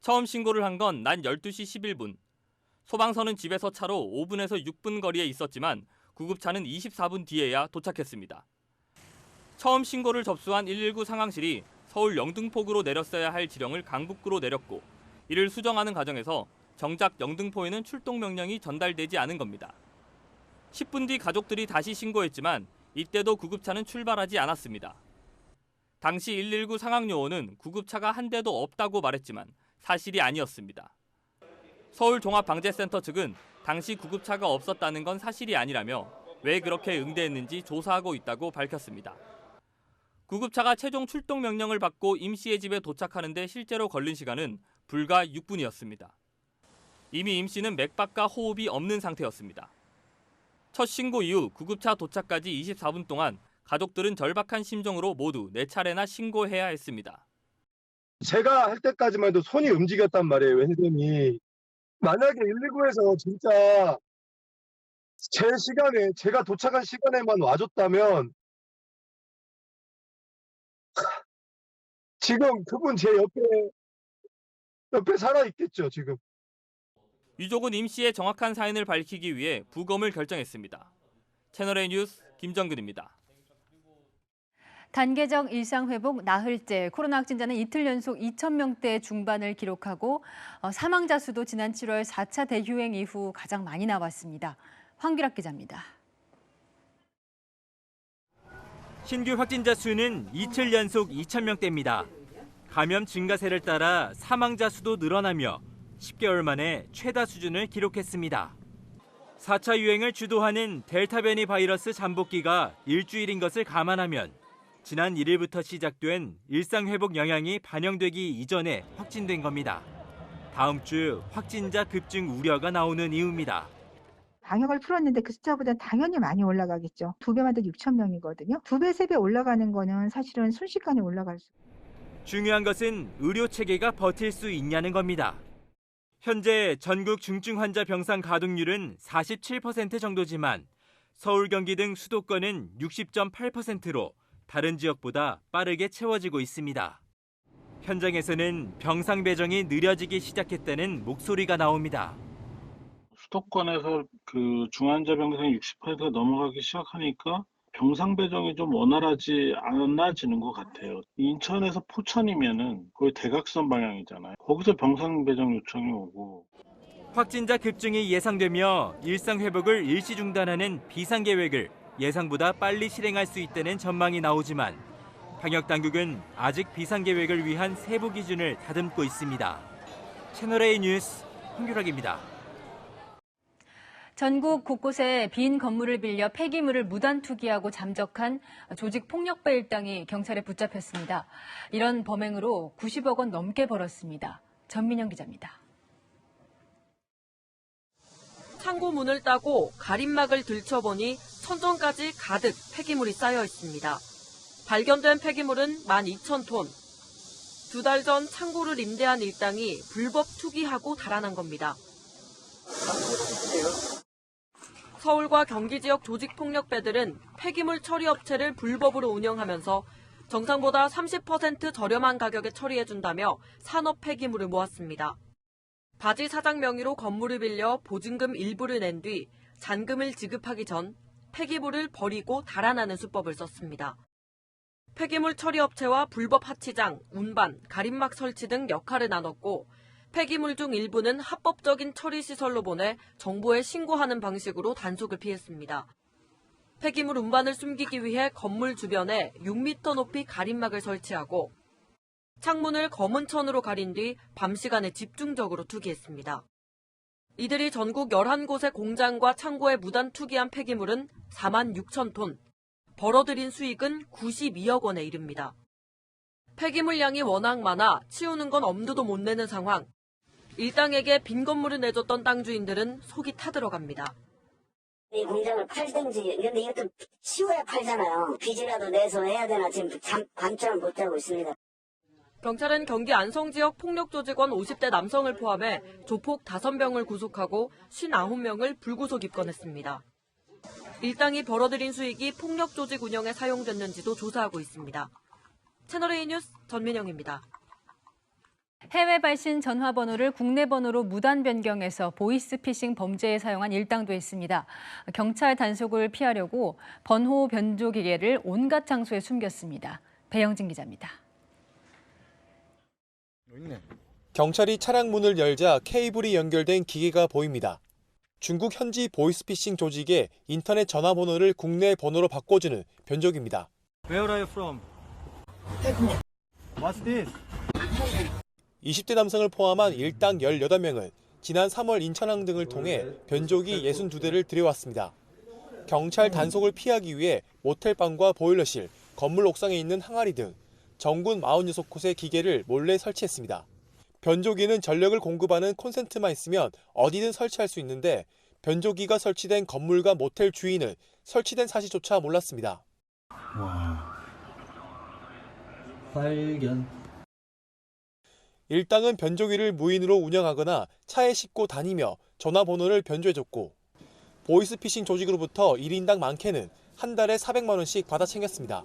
처음 신고를 한 건 낮 12시 11분. 소방서는 집에서 차로 5분에서 6분 거리에 있었지만 구급차는 24분 뒤에야 도착했습니다. 처음 신고를 접수한 119 상황실이 서울 영등포구로 내렸어야 할 지령을 강북구로 내렸고 이를 수정하는 과정에서 정작 영등포에는 출동 명령이 전달되지 않은 겁니다. 10분 뒤 가족들이 다시 신고했지만 이때도 구급차는 출발하지 않았습니다. 당시 119 상황요원은 구급차가 한 대도 없다고 말했지만 사실이 아니었습니다. 서울종합방재센터 측은 당시 구급차가 없었다는 건 사실이 아니라며 왜 그렇게 응대했는지 조사하고 있다고 밝혔습니다. 구급차가 최종 출동 명령을 받고 임 씨의 집에 도착하는 데 실제로 걸린 시간은 불과 6분이었습니다. 이미 임 씨는 맥박과 호흡이 없는 상태였습니다. 첫 신고 이후 구급차 도착까지 24분 동안 가족들은 절박한 심정으로 모두 4차례나 신고해야 했습니다. 제가 할 때까지만 해도 손이 움직였단 말이에요, 왼손이. 만약에 119에서 진짜 제 시간에, 제가 도착한 시간에만 와줬다면 지금 그분 제 옆에 살아있겠죠, 지금. 유족은 임 씨의 정확한 사인을 밝히기 위해 부검을 결정했습니다. 채널A 뉴스 김정근입니다. 단계적 일상회복 나흘째 코로나 확진자는 이틀 연속 2,000명대 중반을 기록하고 사망자 수도 지난 7월 4차 대유행 이후 가장 많이 나왔습니다. 황규락 기자입니다. 신규 확진자 수는 이틀 연속 2,000명대입니다. 감염 증가세를 따라 사망자 수도 늘어나며 10개월 만에 최다 수준을 기록했습니다. 4차 유행을 주도하는 델타 변이 바이러스 잠복기가 일주일인 것을 감안하면 지난 1일부터 시작된 일상회복 영향이 반영되기 이전에 확진된 겁니다. 다음 주 확진자 급증 우려가 나오는 이유입니다. 방역을 풀었는데 그 숫자보다 당연히 많이 올라가겠죠. 2배마다 6,000명이거든요. 2배, 3배 올라가는 거는 사실은 순식간에 올라갈 수. 중요한 것은 의료 체계가 버틸 수 있냐는 겁니다. 현재 전국 중증 환자 병상 가동률은 47% 정도지만 서울, 경기 등 수도권은 60.8%로 다른 지역보다 빠르게 채워지고 있습니다. 현장에서는 병상 배정이 느려지기 시작했다는 목소리가 나옵니다. 수도권에서 그 중환자 병상이 60%가 넘어가기 시작하니까 병상 배정이 좀 원활하지 않아지는 것 같아요. 인천에서 포천이면은 거의 대각선 방향이잖아요. 거기서 병상 배정 요청이 오고. 확진자 급증이 예상되며 일상 회복을 일시 중단하는 비상계획을 예상보다 빨리 실행할 수 있다는 전망이 나오지만 방역당국은 아직 비상계획을 위한 세부 기준을 다듬고 있습니다. 채널A 뉴스 홍규락입니다. 전국 곳곳에 빈 건물을 빌려 폐기물을 무단 투기하고 잠적한 조직폭력배 일당이 경찰에 붙잡혔습니다. 이런 범행으로 90억 원 넘게 벌었습니다. 전민영 기자입니다. 창고 문을 따고 가림막을 들춰보니 천정까지 가득 폐기물이 쌓여 있습니다. 발견된 폐기물은 12,000톤. 2달 전 창고를 임대한 일당이 불법 투기하고 달아난 겁니다. 서울과 경기 지역 조직폭력배들은 폐기물 처리 업체를 불법으로 운영하면서 정상보다 30% 저렴한 가격에 처리해준다며 산업 폐기물을 모았습니다. 바지 사장 명의로 건물을 빌려 보증금 일부를 낸 뒤 잔금을 지급하기 전 폐기물을 버리고 달아나는 수법을 썼습니다. 폐기물 처리 업체와 불법 하치장, 운반, 가림막 설치 등 역할을 나눴고 폐기물 중 일부는 합법적인 처리 시설로 보내 정부에 신고하는 방식으로 단속을 피했습니다. 폐기물 운반을 숨기기 위해 건물 주변에 6m 높이 가림막을 설치하고 창문을 검은 천으로 가린 뒤 밤 시간에 집중적으로 투기했습니다. 이들이 전국 11곳의 공장과 창고에 무단 투기한 폐기물은 46,000톤, 벌어들인 수익은 92억 원에 이릅니다. 폐기물 양이 워낙 많아 치우는 건 엄두도 못 내는 상황. 일당에게 빈 건물을 내줬던 땅 주인들은 속이 타들어갑니다. 이 공장을 팔든지, 근데 이것도 치워야 팔잖아요. 빚이라도 내서 해야 되나 지금 밤잠을 못 자고 있습니다. 경찰은 경기 안성 지역 폭력 조직원 50대 남성을 포함해 조폭 5명을 구속하고 59명을 불구속 입건했습니다. 일당이 벌어들인 수익이 폭력 조직 운영에 사용됐는지도 조사하고 있습니다. 채널A 뉴스 전민영입니다. 해외 발신 전화번호를 국내 번호로 무단 변경해서 보이스피싱 범죄에 사용한 일당도 있습니다. 경찰 단속을 피하려고 번호 변조 기계를 온갖 장소에 숨겼습니다. 배영진 기자입니다. 경찰이 차량 문을 열자 케이블이 연결된 기계가 보입니다. 중국 현지 보이스피싱 조직의 인터넷 전화번호를 국내 번호로 바꿔주는 변조기입니다. Where are you from? What's this? 20대 남성을 포함한 일당 18명을 지난 3월 인천항 등을 통해 변조기 62대를 들여왔습니다. 경찰 단속을 피하기 위해 모텔방과 보일러실, 건물 옥상에 있는 항아리 등 전군 46곳의 기계를 몰래 설치했습니다. 변조기는 전력을 공급하는 콘센트만 있으면 어디든 설치할 수 있는데 변조기가 설치된 건물과 모텔 주인은 설치된 사실조차 몰랐습니다. 와. 발견. 일당은 변조기를 무인으로 운영하거나 차에 싣고 다니며 전화번호를 변조해줬고 보이스피싱 조직으로부터 1인당 많게는 한 달에 400만 원씩 받아 챙겼습니다.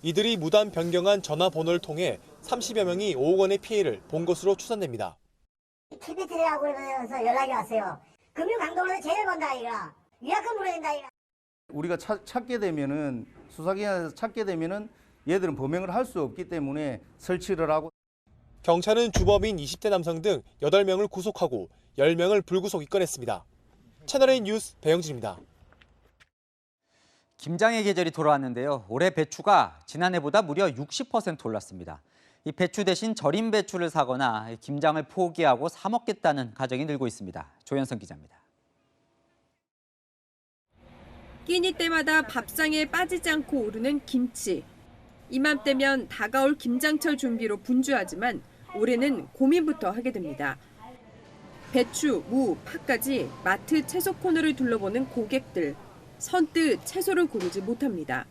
이들이 무단 변경한 전화번호를 통해 30여 명이 5억 원의 피해를 본 것으로 추산됩니다. TBT라고 그러면서 연락이 왔어요. 금융강도로 제일 건다 이가. 위약금 물어야 된다 이가. 우리가 찾게 되면은 수사기관에서 찾게 되면은 얘들은 범행을 할 수 없기 때문에 설치를 하고. 경찰은 주범인 20대 남성 등 8명을 구속하고 10명을 불구속 입건했습니다. 채널A 뉴스 배영진입니다. 김장의 계절이 돌아왔는데요. 올해 배추가 지난해보다 무려 60% 올랐습니다. 이 배추 대신 절임 배추를 사거나 김장을 포기하고 사 먹겠다는 가정이 늘고 있습니다. 조현성 기자입니다. 끼니 때마다 밥상에 빠지지 않고 오르는 김치. 이맘때면 다가올 김장철 준비로 분주하지만 올해는 고민부터 하게 됩니다. 배추, 무, 파까지 마트 채소 코너를 둘러보는 고객들. 선뜻 채소를 고르지 못합니다.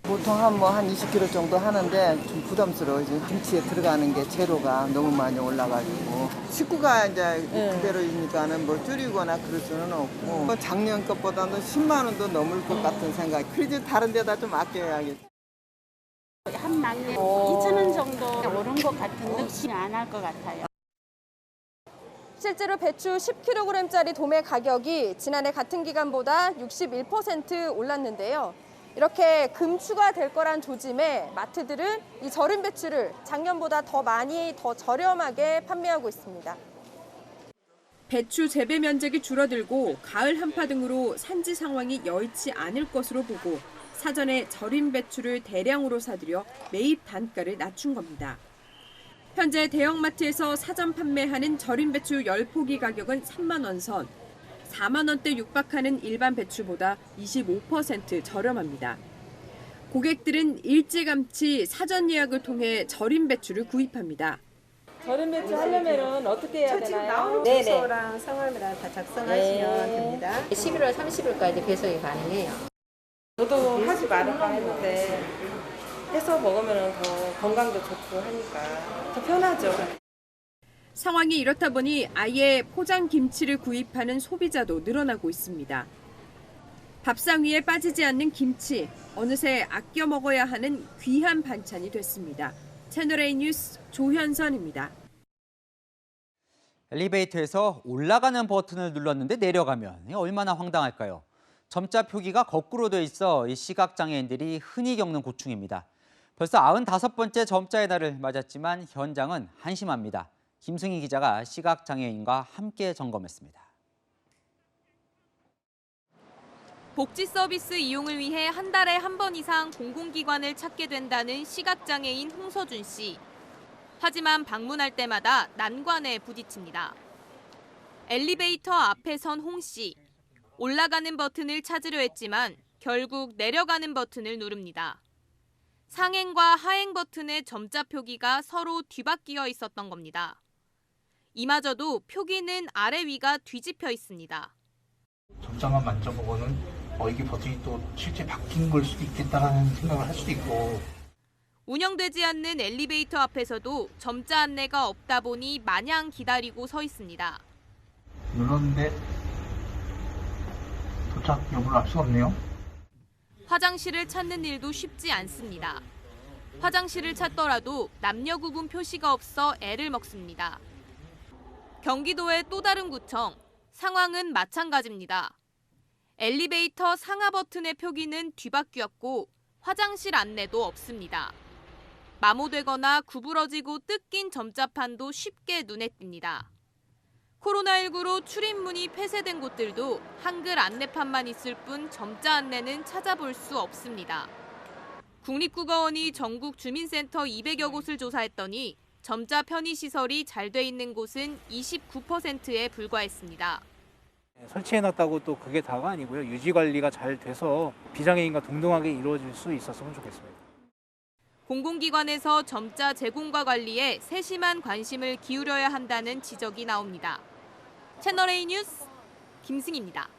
보통 한 20kg 정도 하는데 좀 부담스러워요. 김치에 들어가는 게 재료가 너무 많이 올라가지고 식구가 이제 그대로이니까는 뭐 줄이거나 그럴 수는 없고 작년 것보다는 10만 원도 넘을 것 같은 생각. 그래도 다른 데다 좀 아껴야겠죠. 한 망에 2,000원 정도 오른 것 같은데 안 할 것 같아요. 실제로 배추 10kg짜리 도매 가격이 지난해 같은 기간보다 61% 올랐는데요. 이렇게 금추가 될 거란 조짐에 마트들은 이 절임 배추를 작년보다 더 많이 더 저렴하게 판매하고 있습니다. 배추 재배 면적이 줄어들고 가을 한파 등으로 산지 상황이 여의치 않을 것으로 보고 사전에 절임 배추를 대량으로 사들여 매입 단가를 낮춘 겁니다. 현재 대형마트에서 사전 판매하는 절임 배추 10포기 가격은 3만 원 선, 4만 원대 육박하는 일반 배추보다 25% 저렴합니다. 고객들은 일찌감치 사전 예약을 통해 절임 배추를 구입합니다. 절임 배추 하려면 어떻게 해야 되나요? 지금 나오는 주소랑 성함이랑 다 작성하시면 됩니다. 11월 30일까지 배송이 가능해요. 저도 하지 말을까 했는데 해서 먹으면 더 건강도 좋고 하니까 더 편하죠. 상황이 이렇다 보니 아예 포장 김치를 구입하는 소비자도 늘어나고 있습니다. 밥상 위에 빠지지 않는 김치, 어느새 아껴 먹어야 하는 귀한 반찬이 됐습니다. 채널A 뉴스 조현선입니다. 엘리베이터에서 올라가는 버튼을 눌렀는데 내려가면 얼마나 황당할까요? 점자 표기가 거꾸로 돼 있어 이 시각장애인들이 흔히 겪는 고충입니다. 벌써 95번째 점자의 날을 맞았지만 현장은 한심합니다. 김승희 기자가 시각장애인과 함께 점검했습니다. 복지 서비스 이용을 위해 한 달에 한 번 이상 공공기관을 찾게 된다는 시각장애인 홍서준 씨. 하지만 방문할 때마다 난관에 부딪힙니다. 엘리베이터 앞에 선 홍 씨. 올라가는 버튼을 찾으려 했지만 결국 내려가는 버튼을 누릅니다. 상행과 하행 버튼의 점자 표기가 서로 뒤바뀌어 있었던 겁니다. 이마저도 표기는 아래 위가 뒤집혀 있습니다. 점자만 만져보고는 이게 버튼이 또 실제 바뀐 걸 수도 있겠다라는 생각을 할 수도 있고. 운영되지 않는 엘리베이터 앞에서도 점자 안내가 없다 보니 마냥 기다리고 서 있습니다. 눌렀는데 도착 여부를 알 수가 없네요. 화장실을 찾는 일도 쉽지 않습니다. 화장실을 찾더라도 남녀 구분 표시가 없어 애를 먹습니다. 경기도의 또 다른 구청, 상황은 마찬가지입니다. 엘리베이터 상하 버튼의 표기는 뒤바뀌었고 화장실 안내도 없습니다. 마모되거나 구부러지고 뜯긴 점자판도 쉽게 눈에 띕니다. 코로나19로 출입문이 폐쇄된 곳들도 한글 안내판만 있을 뿐 점자 안내는 찾아볼 수 없습니다. 국립국어원이 전국 주민센터 200여 곳을 조사했더니 점자 편의시설이 잘 돼 있는 곳은 29%에 불과했습니다. 설치해놨다고 또 그게 다가 아니고요. 유지관리가 잘 돼서 비장애인과 동등하게 이루어질 수 있었으면 좋겠습니다. 공공기관에서 점자 제공과 관리에 세심한 관심을 기울여야 한다는 지적이 나옵니다. 채널A 뉴스 김승희입니다.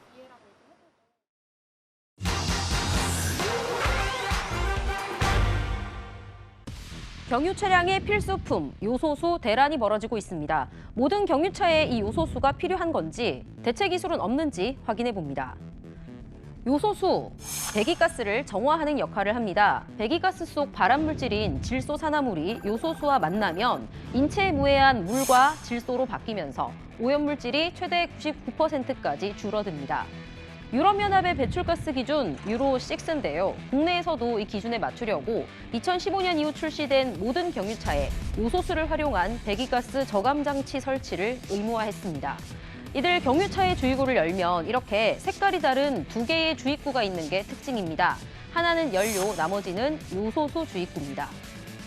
경유 차량의 필수품, 요소수 대란이 벌어지고 있습니다. 모든 경유차에 이 요소수가 필요한 건지, 대체 기술은 없는지 확인해 봅니다. 요소수, 배기가스를 정화하는 역할을 합니다. 배기가스 속 발암물질인 질소산화물이 요소수와 만나면 인체에 무해한 물과 질소로 바뀌면서 오염물질이 최대 99%까지 줄어듭니다. 유럽연합의 배출가스 기준 유로6인데요. 국내에서도 이 기준에 맞추려고 2015년 이후 출시된 모든 경유차에 요소수를 활용한 배기가스 저감 장치 설치를 의무화했습니다. 이들 경유차의 주유구를 열면 이렇게 색깔이 다른 두 개의 주입구가 있는 게 특징입니다. 하나는 연료, 나머지는 요소수 주입구입니다.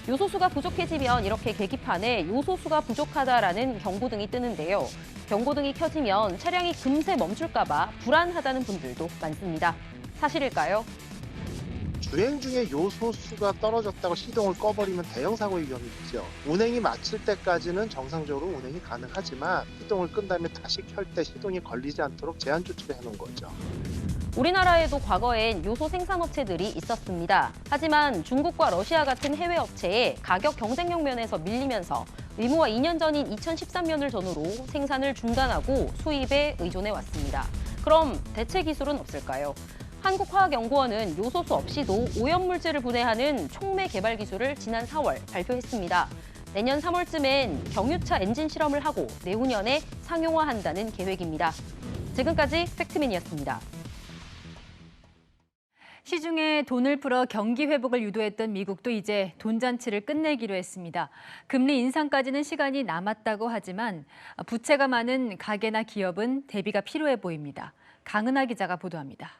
요소수가 부족해지면 이렇게 계기판에 요소수가 부족하다라는 경고등이 뜨는데요. 경고등이 켜지면 차량이 금세 멈출까 봐 불안하다는 분들도 많습니다. 사실일까요? 주행 중에 요소수가 떨어졌다고 시동을 꺼버리면 대형 사고의 위험이 있죠. 운행이 마칠 때까지는 정상적으로 운행이 가능하지만 시동을 끈 다음에 다시 켤 때 시동이 걸리지 않도록 제한 조치를 해놓은 거죠. 우리나라에도 과거엔 요소 생산업체들이 있었습니다. 하지만 중국과 러시아 같은 해외 업체에 가격 경쟁력 면에서 밀리면서 의무화 2년 전인 2013년을 전후로 생산을 중단하고 수입에 의존해 왔습니다. 그럼 대체 기술은 없을까요? 한국화학연구원은 요소수 없이도 오염물질을 분해하는 촉매 개발 기술을 지난 4월 발표했습니다. 내년 3월쯤엔 경유차 엔진 실험을 하고 내후년에 상용화한다는 계획입니다. 지금까지 팩트맨이었습니다. 시중에 돈을 풀어 경기 회복을 유도했던 미국도 이제 돈잔치를 끝내기로 했습니다. 금리 인상까지는 시간이 남았다고 하지만 부채가 많은 가게나 기업은 대비가 필요해 보입니다. 강은하 기자가 보도합니다.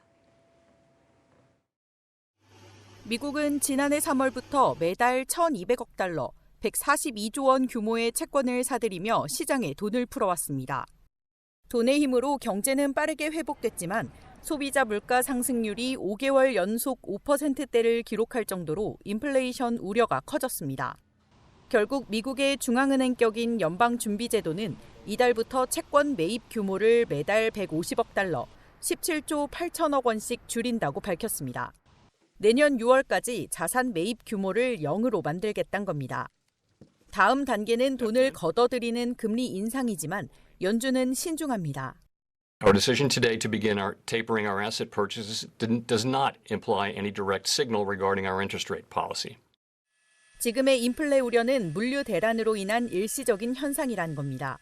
미국은 지난해 3월부터 매달 1,200억 달러, 142조 원 규모의 채권을 사들이며 시장에 돈을 풀어왔습니다. 돈의 힘으로 경제는 빠르게 회복됐지만 소비자 물가 상승률이 5개월 연속 5%대를 기록할 정도로 인플레이션 우려가 커졌습니다. 결국 미국의 중앙은행격인 연방준비제도는 이달부터 채권 매입 규모를 매달 150억 달러, 17조 8천억 원씩 줄인다고 밝혔습니다. 내년 6월까지 자산 매입 규모를 0으로 만들겠다는 겁니다. 다음 단계는 돈을 걷어들이는 금리 인상이지만 연준은 신중합니다. Our decision today to begin tapering our asset purchases does not imply any direct signal regarding our interest rate policy. 지금의 인플레 우려는 물류 대란으로 인한 일시적인 현상이란 겁니다.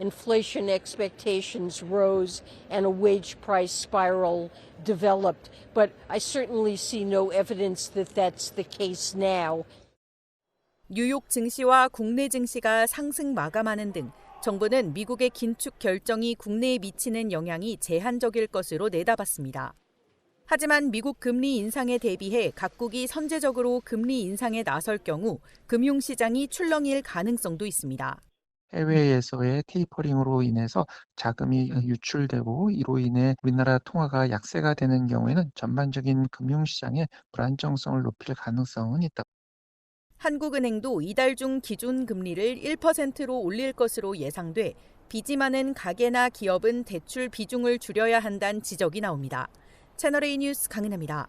Inflation expectations rose and a wage price spiral developed, but I certainly see no evidence that that's the case now. 뉴욕 증시와 국내 증시가 상승 마감하는 등 정부는 미국의 긴축 결정이 국내에 미치는 영향이 제한적일 것으로 내다봤습니다. 하지만 미국 금리 인상에 대비해 각국이 선제적으로 금리 인상에 나설 경우 금융시장이 출렁일 가능성도 있습니다. 해외에서의 테이퍼링으로 인해서 자금이 유출되고 이로 인해 우리나라 통화가 약세가 되는 경우에는 전반적인 금융시장의 불안정성을 높일 가능성은 있다. 한국은행도 이달 중 기준 금리를 1%로 올릴 것으로 예상돼 빚이 많은 가계나 기업은 대출 비중을 줄여야 한다는 지적이 나옵니다. 채널A 뉴스 강은하입니다.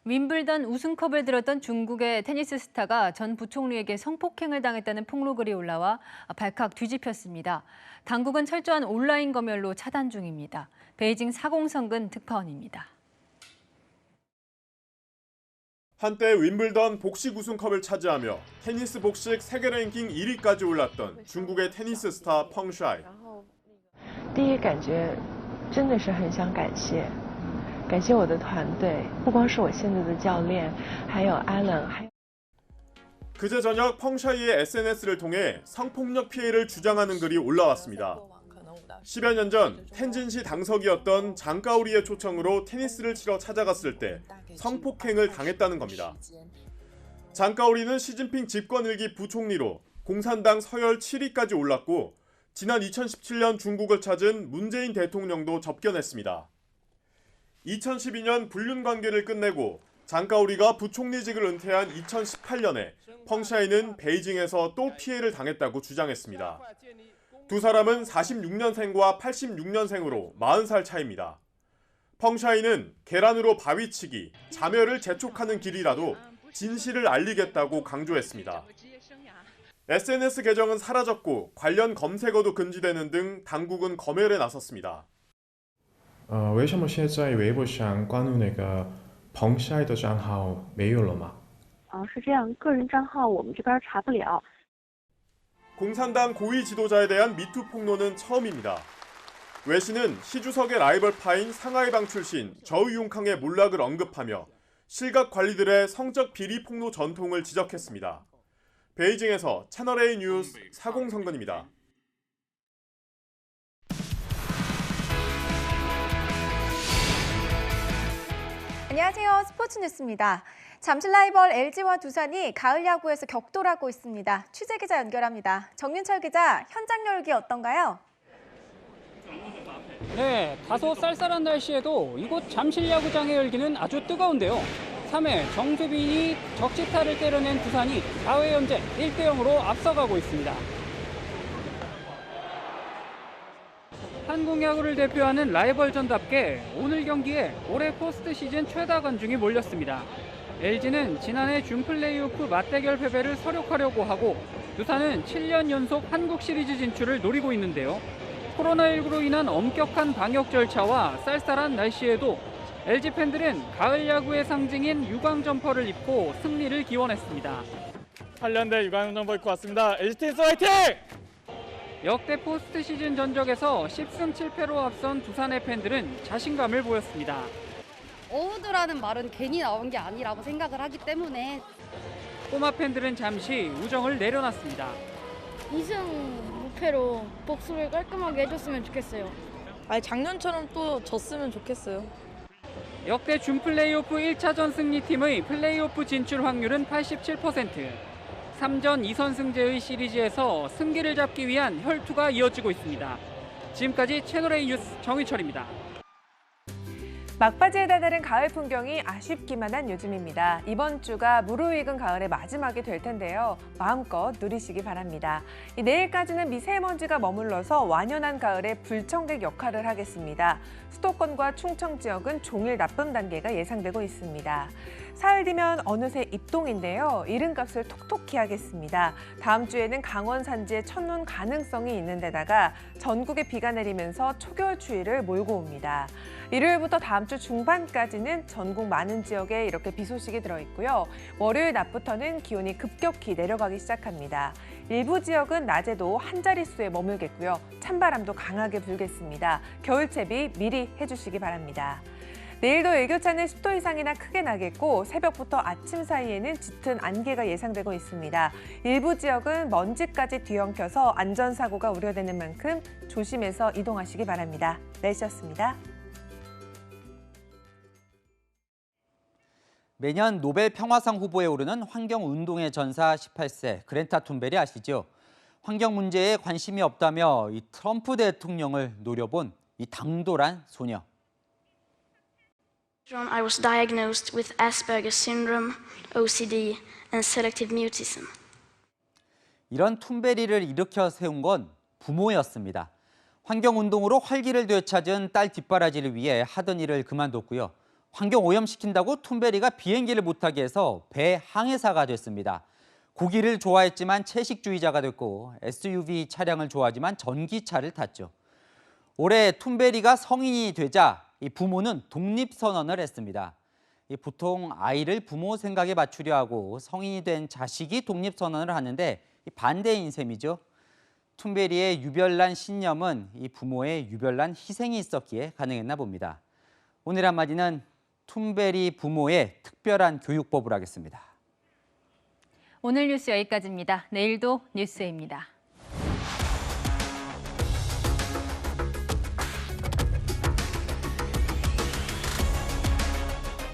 윈블던 우승컵을 들었던 중국의 테니스 스타가 전 부총리에게 성폭행을 당했다는 폭로글이 올라와 발칵 뒤집혔습니다. 당국은 철저한 온라인 검열로 차단 중입니다. 베이징 사공성근 특파원입니다. 한때 윈블던 복식 우승컵을 차지하며 테니스 복식 세계 랭킹 1위까지 올랐던 중국의 테니스 스타 펑샤이. 第一感觉真的是很想感谢我的团队，不光是我现在的教练，还有 Alan， 그제 저녁 펑샤이의 SNS를 통해 성폭력 피해를 주장하는 글이 올라왔습니다. 10여 년 전 텐진시 당석이었던 장가오리의 초청으로 테니스를 치러 찾아갔을 때 성폭행을 당했다는 겁니다. 장가오리는 시진핑 집권 1기 부총리로 공산당 서열 7위까지 올랐고 지난 2017년 중국을 찾은 문재인 대통령도 접견했습니다. 2012년 불륜 관계를 끝내고 장가오리가 부총리직을 은퇴한 2018년에 펑샤이는 베이징에서 또 피해를 당했다고 주장했습니다. 두 사람은 46년생과 86년생으로 40살 차이입니다. 펑샤이는 계란으로 바위치기, 자멸을 재촉하는 길이라도 진실을 알리겠다고 강조했습니다. SNS 계정은 사라졌고 관련 검색어도 금지되는 등 당국은 검열에 나섰습니다. 为什么现在微博上关于那个彭帅的账号没有了吗？是这样，个人账号我们这边查不了。 공산당 고위 지도자에 대한 미투 폭로는 처음입니다. 외신은 시 주석의 라이벌파인 상하이방 출신 저우융캉의 몰락을 언급하며 실각 관리들의 성적 비리 폭로 전통을 지적했습니다. 베이징에서 채널A 뉴스 사공성근입니다. 안녕하세요. 스포츠 뉴스입니다. 잠실 라이벌 LG와 두산이 가을 야구에서 격돌하고 있습니다. 취재기자 연결합니다. 정윤철 기자, 현장 열기 어떤가요? 네, 다소 쌀쌀한 날씨에도 이곳 잠실 야구장의 열기는 아주 뜨거운데요. 3회 정수빈이 적시타를 때려낸 두산이 4회 현재 1대0으로 앞서가고 있습니다. 한국 야구를 대표하는 라이벌전답게 오늘 경기에 올해 포스트 시즌 최다 관중이 몰렸습니다. LG는 지난해 준플레이오프 맞대결 패배를 서력하려고 하고 두산은 7년 연속 한국 시리즈 진출을 노리고 있는데요. 코로나19로 인한 엄격한 방역 절차와 쌀쌀한 날씨에도 LG 팬들은 가을 야구의 상징인 유광 점퍼를 입고 승리를 기원했습니다. 8년대 유광 점퍼 입고 왔습니다. LG 트윈스 화이팅! 역대 포스트 시즌 전적에서 10승 7패로 앞선 두산의 팬들은 자신감을 보였습니다. 어우드라는 말은 괜히 나온 게 아니라고 생각을 하기 때문에 꼬마 팬들은 잠시 우정을 내려놨습니다. 2승 무패로 복수를 깔끔하게 해줬으면 좋겠어요. 작년처럼 또 졌으면 좋겠어요. 역대 준 플레이오프 1차전 승리팀의 플레이오프 진출 확률은 87%. 3전 2선승제의 시리즈에서 승기를 잡기 위한 혈투가 이어지고 있습니다. 지금까지 채널A 뉴스 정희철입니다. 막바지에 다다른 가을 풍경이 아쉽기만 한 요즘입니다. 이번 주가 무르익은 가을의 마지막이 될 텐데요. 마음껏 누리시기 바랍니다. 내일까지는 미세먼지가 머물러서 완연한 가을의 불청객 역할을 하겠습니다. 수도권과 충청 지역은 종일 나쁨 단계가 예상되고 있습니다. 사흘 뒤면 어느새 입동인데요. 이른값을 톡톡히 하겠습니다. 다음 주에는 강원 산지에 첫눈 가능성이 있는 데다가 전국에 비가 내리면서 초겨울 추위를 몰고 옵니다. 일요일부터 다음 주 중반까지는 전국 많은 지역에 이렇게 비 소식이 들어있고요. 월요일 낮부터는 기온이 급격히 내려가기 시작합니다. 일부 지역은 낮에도 한 자릿수에 머물겠고요. 찬바람도 강하게 불겠습니다. 겨울채비 미리 해주시기 바랍니다. 내일도 일교차는 10도 이상이나 크게 나겠고 새벽부터 아침 사이에는 짙은 안개가 예상되고 있습니다. 일부 지역은 먼지까지 뒤엉켜서 안전사고가 우려되는 만큼 조심해서 이동하시기 바랍니다. 날씨였습니다. 매년 노벨 평화상 후보에 오르는 환경운동의 전사 18세 그레타 툰베리 아시죠? 환경 문제에 관심이 없다며 이 트럼프 대통령을 노려본 이 당돌한 소녀. I was diagnosed with Asperger's syndrome, OCD, and selective mutism. 이런 툰베리를 일으켜 세운 건 부모였습니다. 환경운동으로 활기를 되찾은 딸 뒷바라지를 위해 하던 일을 그만뒀고요. 환경 오염시킨다고 툰베리가 비행기를 못 타게 해서 배 항해사가 됐습니다. 고기를 좋아했지만 채식주의자가 됐고 SUV 차량을 좋아하지만 전기차를 탔죠. 올해 툰베리가 성인이 되자 이 부모는 독립선언을 했습니다. 보통 아이를 부모 생각에 맞추려 하고 성인이 된 자식이 독립선언을 하는데 반대인 셈이죠. 툰베리의 유별난 신념은 이 부모의 유별난 희생이 있었기에 가능했나 봅니다. 오늘 한마디는 툰베리 부모의 특별한 교육법을 하겠습니다. 오늘 뉴스 여기까지입니다. 내일도 뉴스입니다.